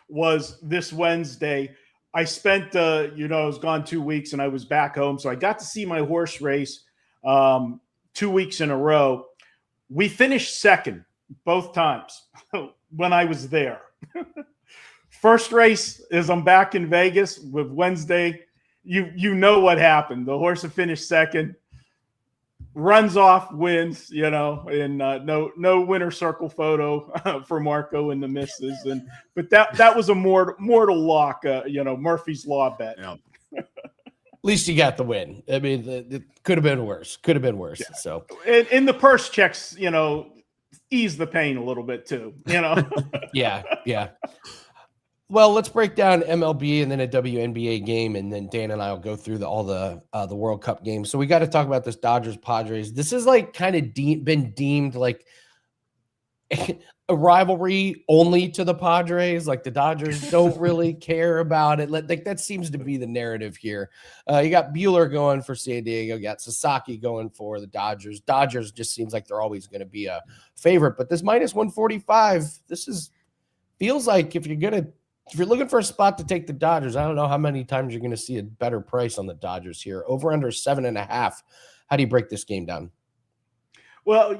was this Wednesday. I spent, I was gone 2 weeks and I was back home. So I got to see my horse race 2 weeks in a row. We finished second both times when I was there. First race is I'm back in Vegas with Wednesday. You know what happened. The horse had finished second, runs off, wins, and no winner circle photo for Marco and the misses. But that was a mortal lock, Murphy's Law bet. Yeah. At least you got the win. I mean, it could have been worse. Yeah. So, and the purse checks, ease the pain a little bit too, Yeah. Well, let's break down MLB and then a WNBA game, and then Dan and I will go through all the World Cup games. So we got to talk about this Dodgers Padres. This is like kind of been deemed like a rivalry only to the Padres. Like the Dodgers don't really care about it. Like that seems to be the narrative here. You got Buehler going for San Diego. You got Sasaki going for the Dodgers. Dodgers just seems like they're always going to be a favorite. But this minus 145, feels like if you're looking for a spot to take the Dodgers, I don't know how many times you're going to see a better price on the Dodgers here. Over under 7.5. How do you break this game down? Well,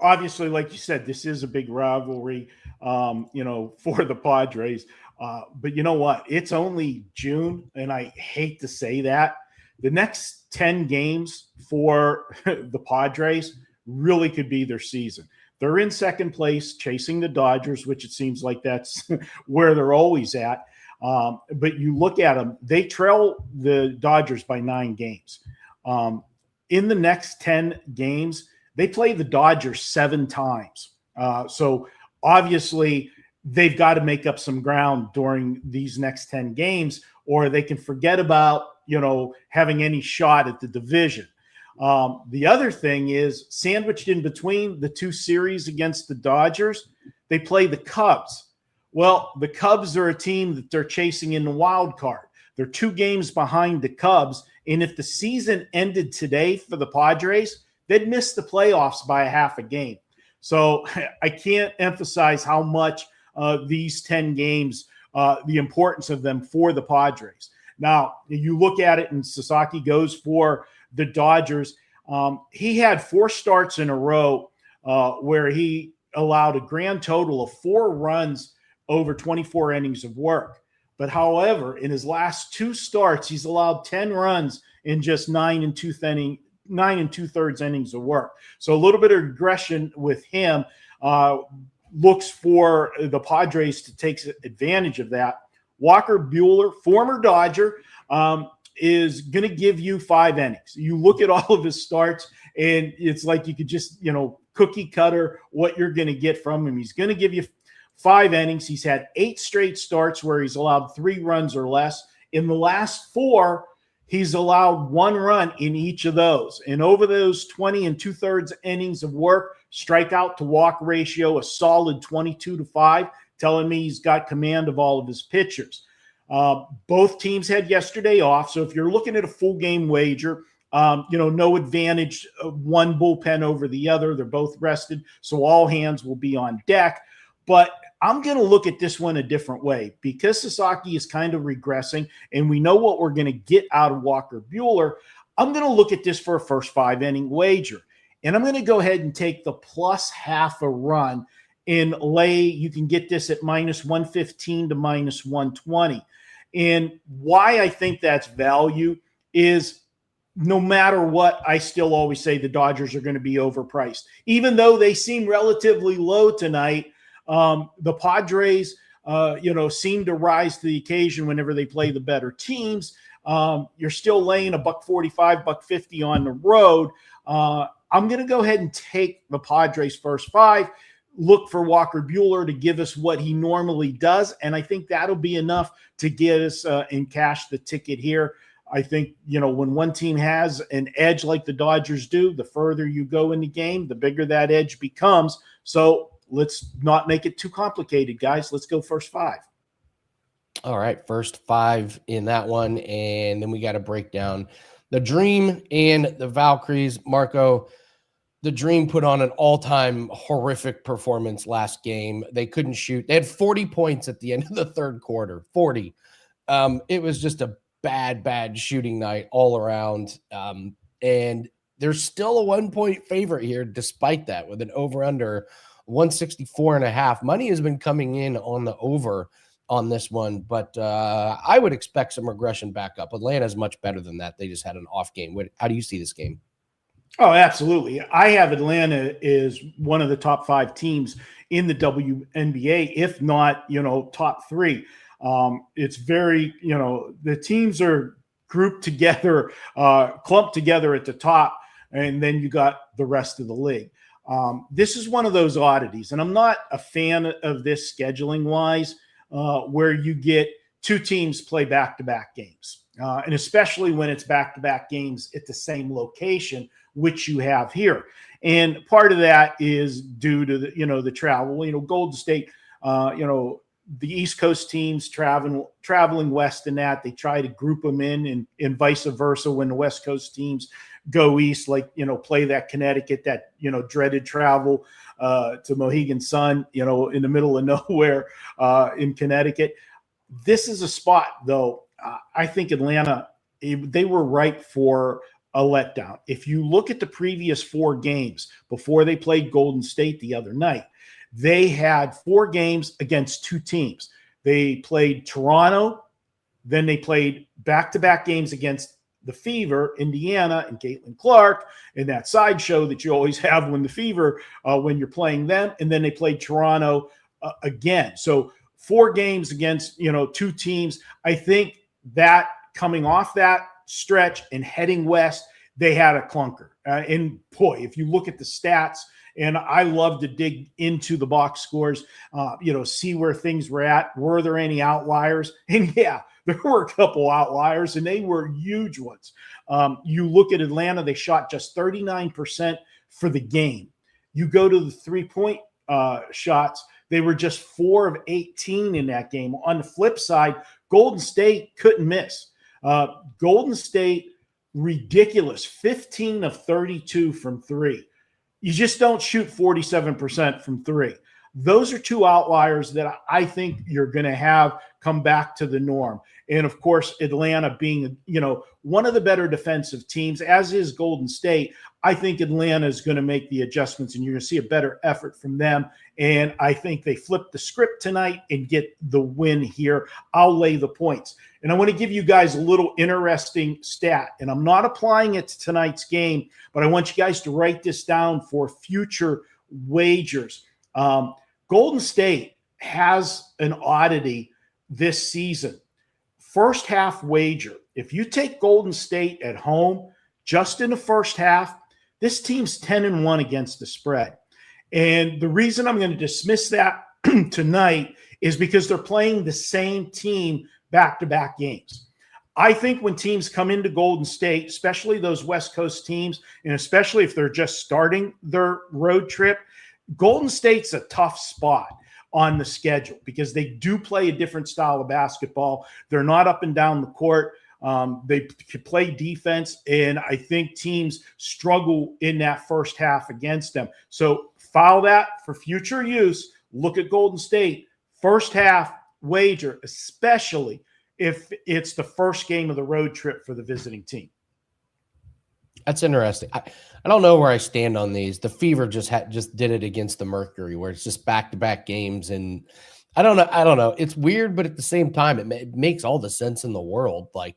obviously, like you said, this is a big rivalry, for the Padres. But you know what? It's only June, and I hate to say that. The next 10 games for the Padres really could be their season. They're in second place, chasing the Dodgers, which it seems like that's where they're always at. But you look at them, they trail the Dodgers by 9 games. In the next 10 games, they play the Dodgers 7 times. So obviously, they've got to make up some ground during these next 10 games, or they can forget about, having any shot at the division. The other thing is, sandwiched in between the 2 series against the Dodgers, they play the Cubs. Well, the Cubs are a team that they're chasing in the wild card. They're 2 games behind the Cubs. And if the season ended today for the Padres, they'd miss the playoffs by a half a game. So I can't emphasize how much these 10 games, the importance of them for the Padres. Now, you look at it, and Sasaki goes for the Dodgers. He had 4 starts in a row where he allowed a grand total of 4 runs over 24 innings of work. But however, in his last 2 starts, he's allowed 10 runs in just 9 2/3 innings of work. So a little bit of regression with him. Looks for the Padres to take advantage of that. Walker Buehler, former Dodger, is going to give you 5 innings. You look at all of his starts, and it's like you could just, cookie cutter what you're going to get from him. He's going to give you 5 innings. He's had 8 straight starts where he's allowed 3 runs or less. In the last 4, he's allowed 1 run in each of those. And over those 20 2/3 innings of work, strikeout to walk ratio, a solid 22-5, telling me he's got command of all of his pitchers. Both teams had yesterday off. So if you're looking at a full game wager, no advantage of one bullpen over the other. They're both rested. So all hands will be on deck. But I'm going to look at this one a different way because Sasaki is kind of regressing and we know what we're going to get out of Walker Buehler. I'm going to look at this for a first 5-inning wager. And I'm going to go ahead and take the plus half a run and lay. You can get this at -115 to -120. And why I think that's value is no matter what, I still always say the Dodgers are going to be overpriced. Even though they seem relatively low tonight, the Padres, seem to rise to the occasion whenever they play the better teams. You're still laying $1.45, $1.50 on the road. I'm going to go ahead and take the Padres first 5, look for Walker Buehler to give us what he normally does. And I think that'll be enough to get us and cash the ticket here. I think, when one team has an edge like the Dodgers do, the further you go in the game, the bigger that edge becomes. So let's not make it too complicated, guys. Let's go first 5. All right, first 5 in that one. And then we got to break down the Dream and the Valkyries. Marco, the Dream put on an all-time horrific performance last game. They couldn't shoot. They had 40 points at the end of the 3rd quarter, 40. It was just a bad shooting night all around. And there's still a 1-point favorite here despite that with an over-under 164.5. Money has been coming in on the over on this one, but I would expect some regression back up. Atlanta's much better than that. They just had an off game. How do you see this game? Oh, absolutely. I have Atlanta is one of the top 5 teams in the WNBA, if not, top 3. It's very, the teams are grouped together, clumped together at the top, and then you got the rest of the league. This is one of those oddities, and I'm not a fan of this scheduling wise, where you get 2 teams play back-to-back games. And especially when it's back-to-back games at the same location, which you have here. And part of that is due to the travel. Golden State, the East Coast teams traveling west in that. They try to group them in and vice versa when the West Coast teams go east, play that Connecticut, that, dreaded travel to Mohegan Sun, in the middle of nowhere in Connecticut. This is a spot, though, I think Atlanta, they were ripe for a letdown. If you look at the previous 4 games before they played Golden State the other night, they had 4 games against 2 teams. They played Toronto, then they played back-to-back games against the Fever, Indiana, and Caitlin Clark, and that sideshow that you always have when the Fever, when you're playing them, and then they played Toronto again. So 4 games against, 2 teams. I think that coming off that stretch and heading west, they had a clunker. And boy, if you look at the stats, and I love to dig into the box scores, see where things were at. Were there any outliers? And yeah, there were a couple outliers, and they were huge ones. You look at Atlanta, they shot just 39% for the game. You go to the 3-point shots, they were just 4 of 18 in that game. On the flip side, Golden State couldn't miss. Golden State, ridiculous, 15 of 32 from 3. You just don't shoot 47% from 3. Those are 2 outliers that I think you're going to have come back to the norm. And of course, Atlanta being, one of the better defensive teams, as is Golden State, I think Atlanta is going to make the adjustments and you're going to see a better effort from them. And I think they flip the script tonight and get the win here. I'll lay the points. And I want to give you guys a little interesting stat. And I'm not applying it to tonight's game, but I want you guys to write this down for future wagers. Golden State has an oddity this season. First half wager. If you take Golden State at home, just in the first half, this team's 10-1 against the spread. And the reason I'm going to dismiss that tonight is because they're playing the same team back-to-back games. I think when teams come into Golden State, especially those West Coast teams, and especially if they're just starting their road trip, Golden State's a tough spot on the schedule because they do play a different style of basketball. They're not up and down the court. They can play defense, and I think teams struggle in that first half against them. So file that for future use. Look at Golden State, first half wager, especially if it's the first game of the road trip for the visiting team. That's interesting. I don't know where I stand on these. The Fever just did it against the Mercury, where it's just back-to-back games, and I don't know. It's weird, but at the same time, it makes all the sense in the world. Like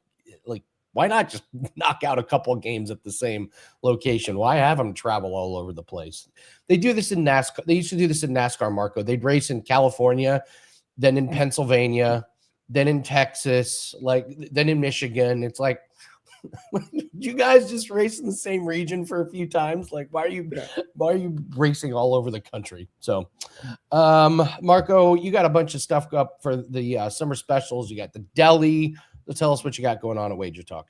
why not just knock out a couple of games at the same location? Why have them travel all over the place? They do this in NASCAR. They used to do this in NASCAR, Marco. They'd race in California, then in Pennsylvania, then in Texas, then in Michigan. It's like, you guys just race in the same region for a few times? Like, why are you racing all over the country? So, Marco, you got a bunch of stuff up for the summer specials. You got the deli. So tell us what you got going on at WagerTalk.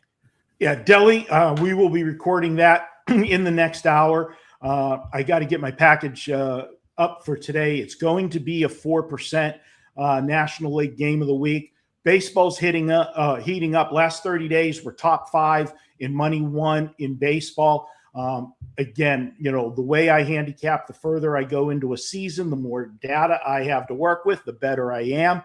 Yeah, deli. We will be recording that in the next hour. I got to get my package up for today. It's going to be a 4% National League Game of the Week. Baseball's heating up. Last 30 days, we're top 5 in money won in baseball. Again, the way I handicap, the further I go into a season, the more data I have to work with, the better I am.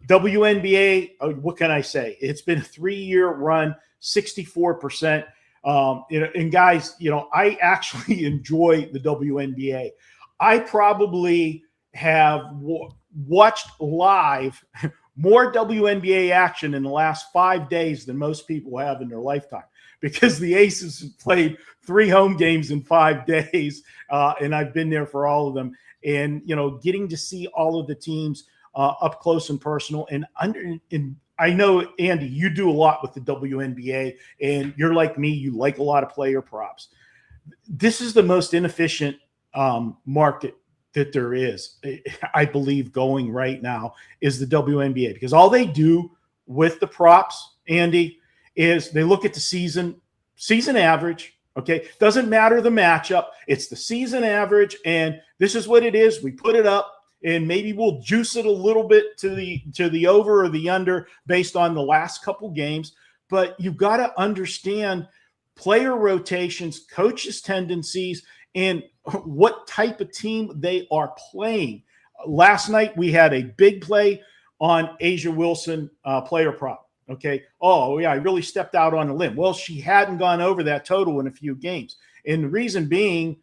WNBA, what can I say? It's been a 3-year run, 64%. And guys, I actually enjoy the WNBA. I probably have watched live more WNBA action in the last 5 days than most people have in their lifetime, because the Aces have played 3 home games in 5 days, and I've been there for all of them. And, getting to see all of the teams up close and personal. And I know, Andy, you do a lot with the WNBA, and you're like me, you like a lot of player props. This is the most inefficient market that there is, I believe, going right now is the WNBA, because all they do with the props, Andy, is they look at the season average. Okay. Doesn't matter the matchup. It's the season average. And this is what it is. We put it up, and maybe we'll juice it a little bit to the over or the under based on the last couple games. But you've got to understand player rotations, coaches' tendencies, and what type of team they are playing. Last night, we had a big play on Asia Wilson player prop. Okay. Oh, yeah, I really stepped out on a limb. Well, she hadn't gone over that total in a few games. And the reason being,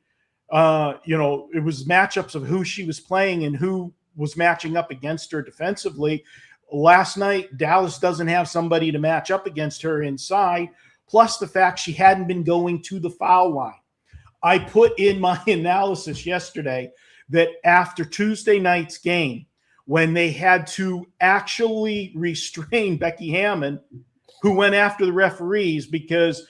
it was matchups of who she was playing and who was matching up against her defensively. Last night, Dallas doesn't have somebody to match up against her inside, plus the fact she hadn't been going to the foul line. I put in my analysis yesterday that after Tuesday night's game, when they had to actually restrain Becky Hammond, who went after the referees because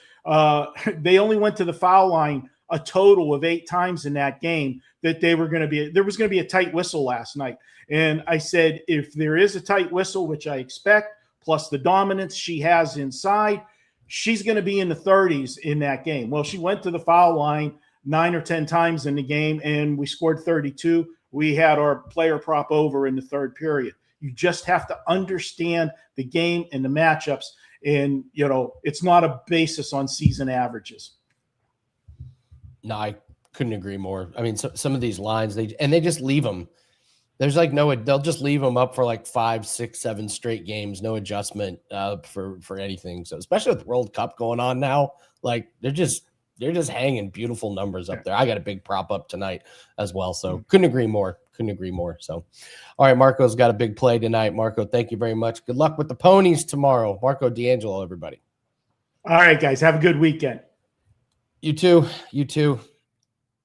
they only went to the foul line a total of 8 times in that game, that there was going to be a tight whistle last night. And I said, if there is a tight whistle, which I expect, plus the dominance she has inside, she's going to be in the 30s in that game. Well, she went to the foul line 9 or 10 times in the game, and we scored 32. We had our player prop over in the third period. You just have to understand the game and the matchups. And, it's not a basis on season averages. No, I couldn't agree more. I mean, some of these lines, they just leave them. There's like they'll just leave them up for like 5, 6, 7 straight games, no adjustment for anything. So especially with World Cup going on now, like they're just hanging beautiful numbers up there. I got a big prop up tonight as well. So couldn't agree more. So, all right, Marco's got a big play tonight. Marco, thank you very much. Good luck with the ponies tomorrow. Marco D'Angelo, everybody. All right, guys, have a good weekend. You too.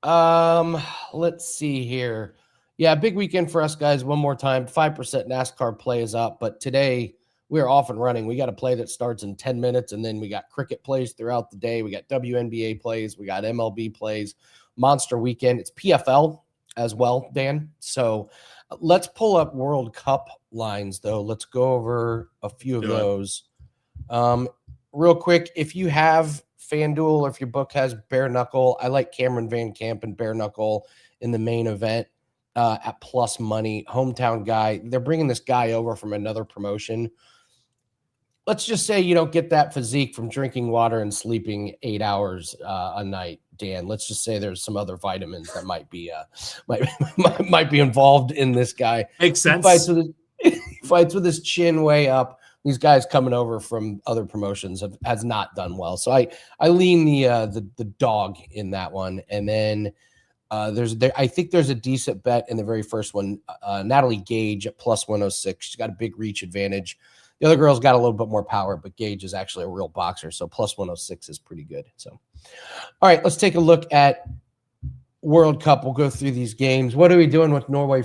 Let's see here. Yeah, big weekend for us, guys. One more time, 5% NASCAR play is up, but today we're off and running. We got a play that starts in 10 minutes, and then we got cricket plays throughout the day. We got WNBA plays. We got MLB plays. Monster weekend. It's PFL as well, Dan. So let's pull up World Cup lines, though. Let's go over a few of those. Real quick, if you have FanDuel or if your book has bare knuckle, I like Cameron Van Camp and bare knuckle in the main event at plus money. Hometown guy. They're bringing this guy over from another promotion. Let's just say you don't get that physique from drinking water and sleeping 8 hours a night, Dan. Let's just say there's some other vitamins that might be might be involved in this guy. Makes sense. He fights with his chin way up. These guys coming over from other promotions has not done well. So I lean the dog in that one. And then I think there's a decent bet in the very first one. Natalie Gage at plus 106. She's got a big reach advantage. The other girl's got a little bit more power, but Gage is actually a real boxer. So plus 106 is pretty good. So, all right, let's take a look at World Cup. We'll go through these games. What are we doing with Norway?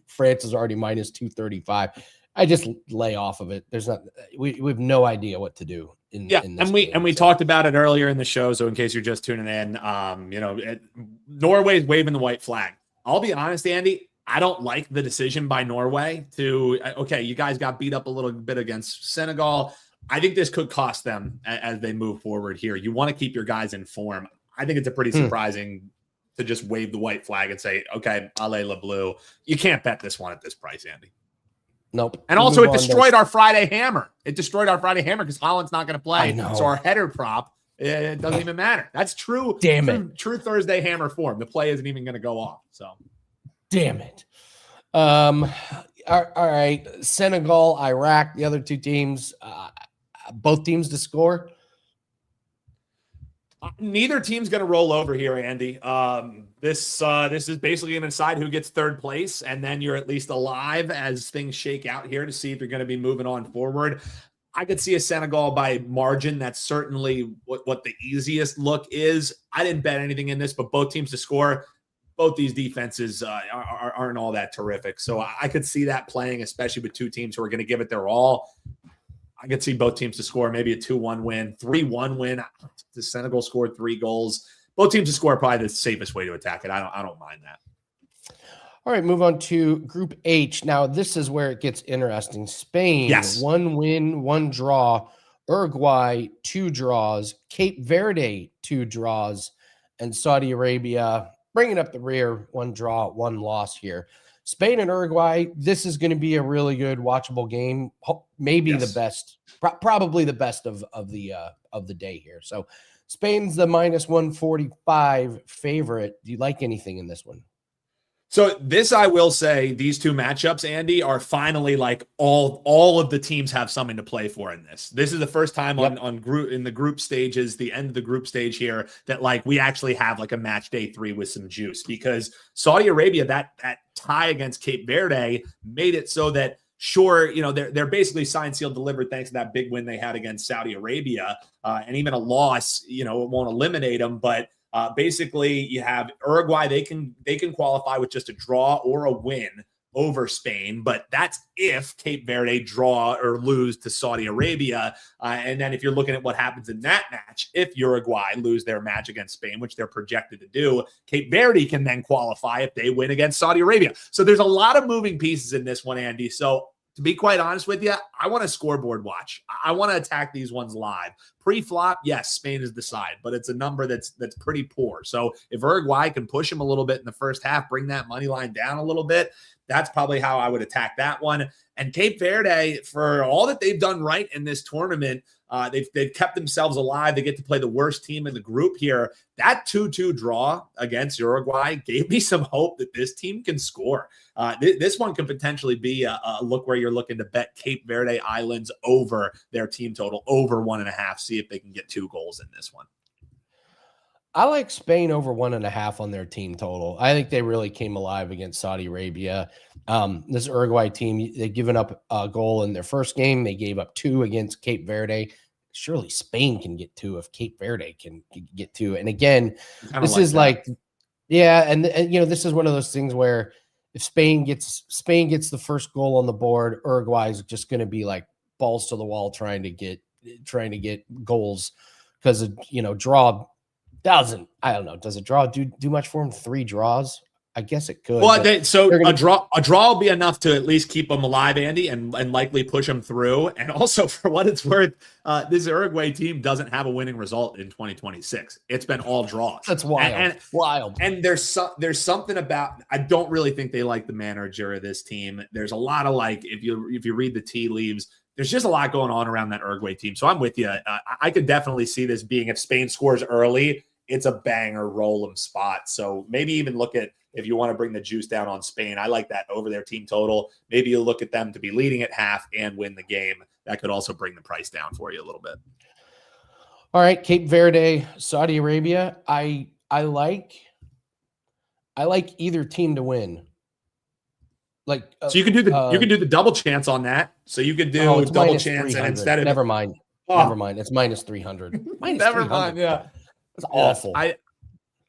France is already minus 235. I just lay off of it. There's not, we have no idea what to do. In this and we talked about it earlier in the show. So in case you're just tuning in, Norway's waving the white flag. I'll be honest, Andy, I don't like the decision by Norway to, okay, you guys got beat up a little bit against Senegal. I think this could cost them as they move forward here. You want to keep your guys in form. I think it's a pretty surprising to just wave the white flag and say, okay, allez le bleu. You can't bet this one at this price, Andy. Nope. And also, it destroyed our Friday hammer. Because Holland's not going to play. So our header prop, it doesn't even matter. That's true. Damn it. True Thursday hammer form. The play isn't even going to go off. So, damn it. All right. Senegal, Iraq, the other two teams, both teams to score. Neither team's going to roll over here, Andy. This is basically going to decide who gets third place, and then you're at least alive as things shake out here to see if you're going to be moving on forward. I could see a Senegal by margin. That's certainly what the easiest look is. I didn't bet anything in this, but both teams to score. Both these defenses aren't all that terrific. So I could see that playing, especially with two teams who are going to give it their all. I could see both teams to score maybe a 2-1 win, 3-1 win. The Senegal scored 3 goals. Both teams to score probably the safest way to attack it. I don't mind that. All right, move on to Group H. Now, this is where it gets interesting. Spain, 1 win, 1 draw. Uruguay, 2 draws. Cape Verde, 2 draws. And Saudi Arabia, bringing up the rear, 1 draw, 1 loss here. Spain and Uruguay, this is going to be a really good watchable game. Maybe the best, probably the best of the day here. So Spain's the minus 145 favorite. Do you like anything in this one? So this, I will say, these two matchups, Andy, are finally like all of the teams have something to play for in this. This is the first time in the group stages, the end of the group stage here, that like we actually have like a match day 3 with some juice, because Saudi Arabia, that tie against Cape Verde made it so that they're basically signed, sealed, delivered thanks to that big win they had against Saudi Arabia, and even a loss, it won't eliminate them, but. Basically, you have Uruguay. They can qualify with just a draw or a win over Spain, but that's if Cape Verde draw or lose to Saudi Arabia. And then if you're looking at what happens in that match, if Uruguay lose their match against Spain, which they're projected to do, Cape Verde can then qualify if they win against Saudi Arabia. So there's a lot of moving pieces in this one, Andy. So to be quite honest with you, I want a scoreboard watch. I want to attack these ones live. Pre-flop, yes, Spain is the side, but it's a number that's pretty poor. So if Uruguay can push them a little bit in the first half, bring that money line down a little bit, that's probably how I would attack that one. And Cape Verde, for all that they've done right in this tournament, They've kept themselves alive. They get to play the worst team in the group here. That 2-2 draw against Uruguay gave me some hope that this team can score. This one could potentially be a look where you're looking to bet Cape Verde Islands over their team total, over 1.5, see if they can get 2 goals in this one. I like Spain over 1.5 on their team total. I think they really came alive against Saudi Arabia. This Uruguay team, they've given up a goal in their first game. They gave up 2 against Cape Verde. Surely Spain can get 2 if Cape Verde can get 2. And again, this is like, yeah, and this is one of those things where if Spain gets the first goal on the board, Uruguay is just going to be like balls to the wall trying to get goals because draw. Does a draw do much for them? 3 draws? I guess it could. Well, a draw will be enough to at least keep them alive, Andy, and likely push them through. And also, for what it's worth, this Uruguay team doesn't have a winning result in 2026. It's been all draws. That's wild. Wild. And there's something about, I don't really think they like the manager of this team. There's a lot of if you read the tea leaves, there's just a lot going on around that Uruguay team. So I'm with you. I could definitely see this being, if Spain scores early, it's a banger roll 'em spot. So maybe even look at, if you want to bring the juice down on Spain, I like that over their team total. Maybe you look at them to be leading at half and win the game. That could also bring the price down for you a little bit. All right, Cape Verde, Saudi Arabia. I like either team to win. So you can do the double chance on that. So you could do double chance, and instead of never mind. It's minus 300. Never mind. Yeah. It's awful.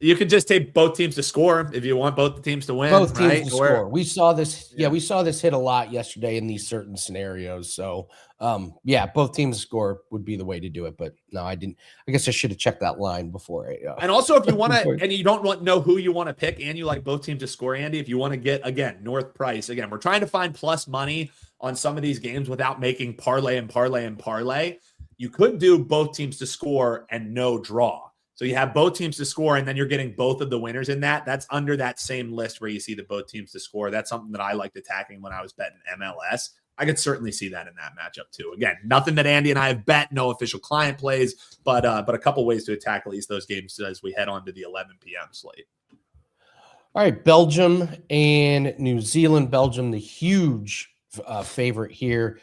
You could just take both teams to score if you want both the teams to win. Both teams to score. We saw this. Yeah, we saw this hit a lot yesterday in these certain scenarios. So, both teams to score would be the way to do it. But no, I didn't. I guess I should have checked that line before. And also, if you want to, and you don't know who you want to pick, and you like both teams to score, Andy, if you want to get, again, North price. Again, we're trying to find plus money on some of these games without making parlay. You could do both teams to score and no draw. So you have both teams to score, and then you're getting both of the winners in that. That's under that same list where you see the both teams to score. That's something that I liked attacking when I was betting MLS. I could certainly see that in that matchup too. Again, nothing that Andy and I have bet, no official client plays, but a couple ways to attack at least those games as we head on to the 11 p.m. slate. All right, Belgium and New Zealand. Belgium, the huge favorite here.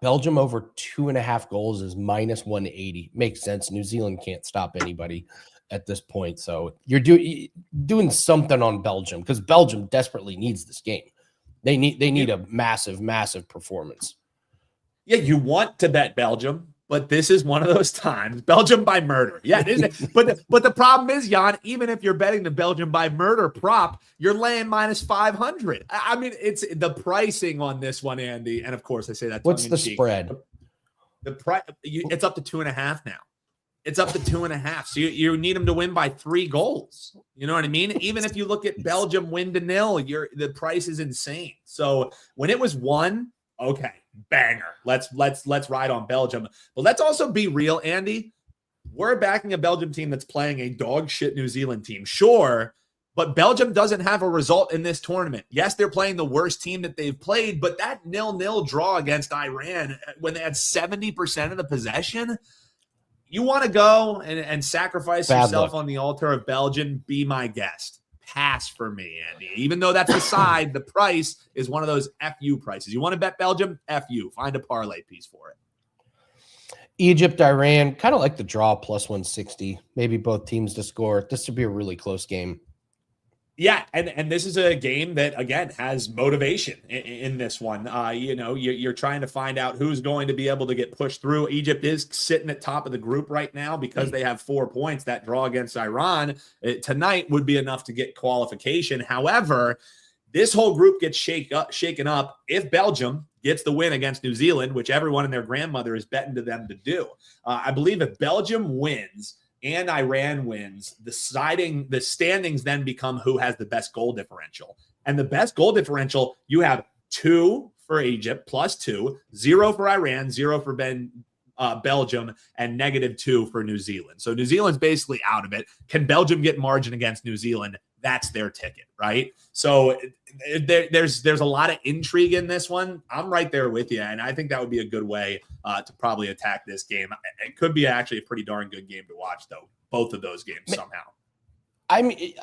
Belgium over 2.5 goals is minus 180. Makes sense. New Zealand can't stop anybody at this point. So you're doing something on Belgium because Belgium desperately needs this game. They need a massive, massive performance. Yeah, you want to bet Belgium, but this is one of those times. Belgium by murder. Yeah, it is. But the problem is, Jan, even if you're betting the Belgium by murder prop, you're laying minus 500. I mean, it's the pricing on this one, Andy. And of course, I say that. What's the spread? The price. It's up to 2.5 now. It's up to 2.5. So you need them to win by 3 goals. You know what I mean? Even if you look at Belgium win to 0, the price is insane. So when it was 1, okay, banger. Let's ride on Belgium. But let's also be real, Andy. We're backing a Belgium team that's playing a dog shit New Zealand team. Sure, but Belgium doesn't have a result in this tournament. Yes, they're playing the worst team that they've played, but that 0-0 draw against Iran when they had 70% of the possession, you want to go and sacrifice yourself on the altar of Belgium, be my guest. Pass for me, Andy. Even though that's the side, the price is one of those FU prices. You want to bet Belgium? FU. Find a parlay piece for it. Egypt, Iran, kind of like the draw plus 160. Maybe both teams to score. This would be a really close game. Yeah, and this is a game that, again, has motivation in this one. You're trying to find out who's going to be able to get pushed through. Egypt is sitting at top of the group right now because they have 4 points. That draw against Iran tonight would be enough to get qualification. However, this whole group gets shaken up if Belgium gets the win against New Zealand, which everyone and their grandmother is betting to them to do. I believe if Belgium wins and Iran wins, the standings then become who has the best goal differential. And the best goal differential, you have 2 for Egypt, plus 2, 0 for Iran, 0 for Belgium, and -2 for New Zealand. So New Zealand's basically out of it. Can Belgium get margin against New Zealand? That's their ticket, right? So there's a lot of intrigue in this one. I'm right there with you, and I think that would be a good way to probably attack this game. It could be actually a pretty darn good game to watch, though. Both of those games somehow. I mean,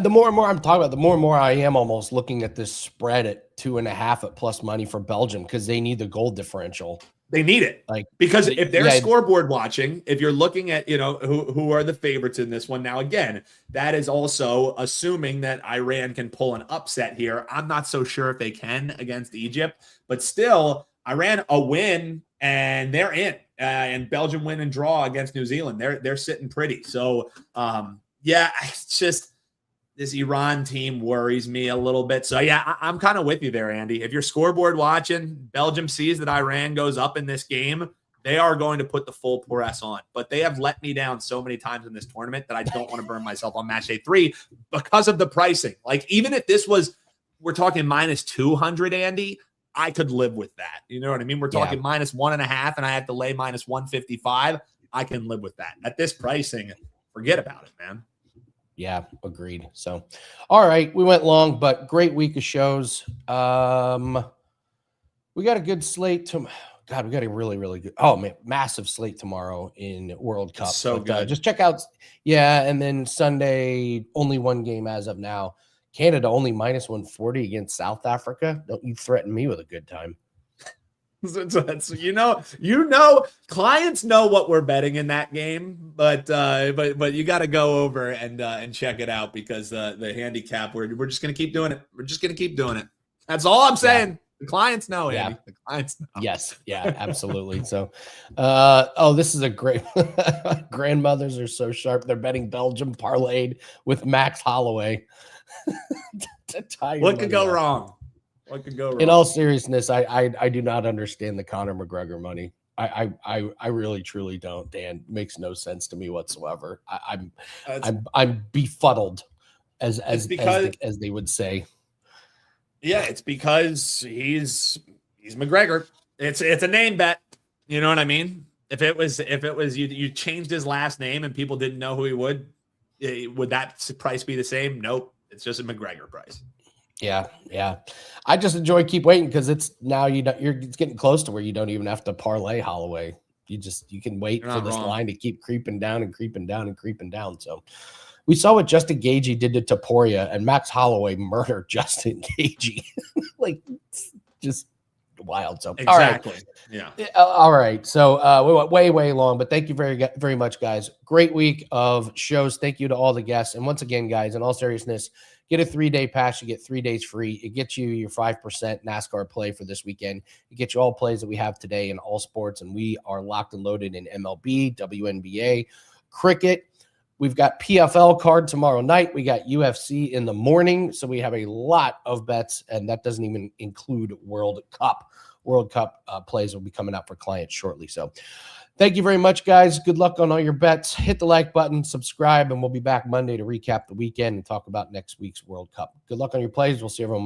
the more and more I'm talking about, the more and more I am almost looking at this spread at 2.5 at plus money for Belgium because they need the goal differential. They need it, because if they're scoreboard watching, if you're looking at who are the favorites in this one. Now, again, that is also assuming that Iran can pull an upset here. I'm not so sure if they can against Egypt, but still, Iran a win and they're in, and Belgium win and draw against New Zealand. They're sitting pretty. So. Yeah, it's just this Iran team worries me a little bit. So, yeah, I'm kind of with you there, Andy. If you're scoreboard watching, Belgium sees that Iran goes up in this game, they are going to put the full press on. But they have let me down so many times in this tournament that I don't want to burn myself on match day 3 because of the pricing. Like, even if this was, we're talking minus 200, Andy, I could live with that. You know what I mean? We're talking minus 1.5 and I have to lay minus 155. I can live with that. At this pricing, forget about it, man. Yeah, agreed. So, all right, we went long, but great week of shows. We got a good slate. God, we got a really, really good. Oh man, massive slate tomorrow in World Cup. So good. Just check out. Yeah, and then Sunday, only one game as of now. Canada only minus 140 against South Africa. Don't you threaten me with a good time. So clients know what we're betting in that game, but you got to go over and check it out because the handicap we're just gonna keep doing it. We're just gonna keep doing it. That's all I'm saying. Yeah. The clients know, Andy. The clients know. Yes, yeah, absolutely. So, this is a great. Grandmothers are so sharp. They're betting Belgium parlayed with Max Holloway. What could go wrong? What could go wrong? In all seriousness, I do not understand the Conor McGregor money. I really truly don't, Dan. It makes no sense to me whatsoever. I'm befuddled, as they would say. Yeah, it's because he's McGregor. It's a name bet. You know what I mean? If it was you changed his last name and people didn't know who he would that price be the same? Nope. It's just a McGregor price. Yeah. I just enjoy keep waiting because it's now it's getting close to where you don't even have to parlay Holloway. You can wait for this line to keep creeping down and creeping down and creeping down. So we saw what Justin Gaethje did to Taporia, and Max Holloway murdered Justin Gaethje. Like, just wild. So exactly. All right. Yeah. All right. So we went way long, but thank you very, very much, guys. Great week of shows. Thank you to all the guests. And once again, guys, in all seriousness, get a 3-day pass. You get 3 days free. It gets you your 5% NASCAR play for this weekend. It gets you all plays that we have today in all sports, and we are locked and loaded in MLB, WNBA, cricket. We've got PFL card tomorrow night. We got UFC in the morning. So we have a lot of bets, and that doesn't even include World Cup. World Cup plays will be coming out for clients shortly. So thank you very much, guys. Good luck on all your bets. Hit the like button, subscribe, and we'll be back Monday to recap the weekend and talk about next week's World Cup. Good luck on your plays. We'll see everyone Monday.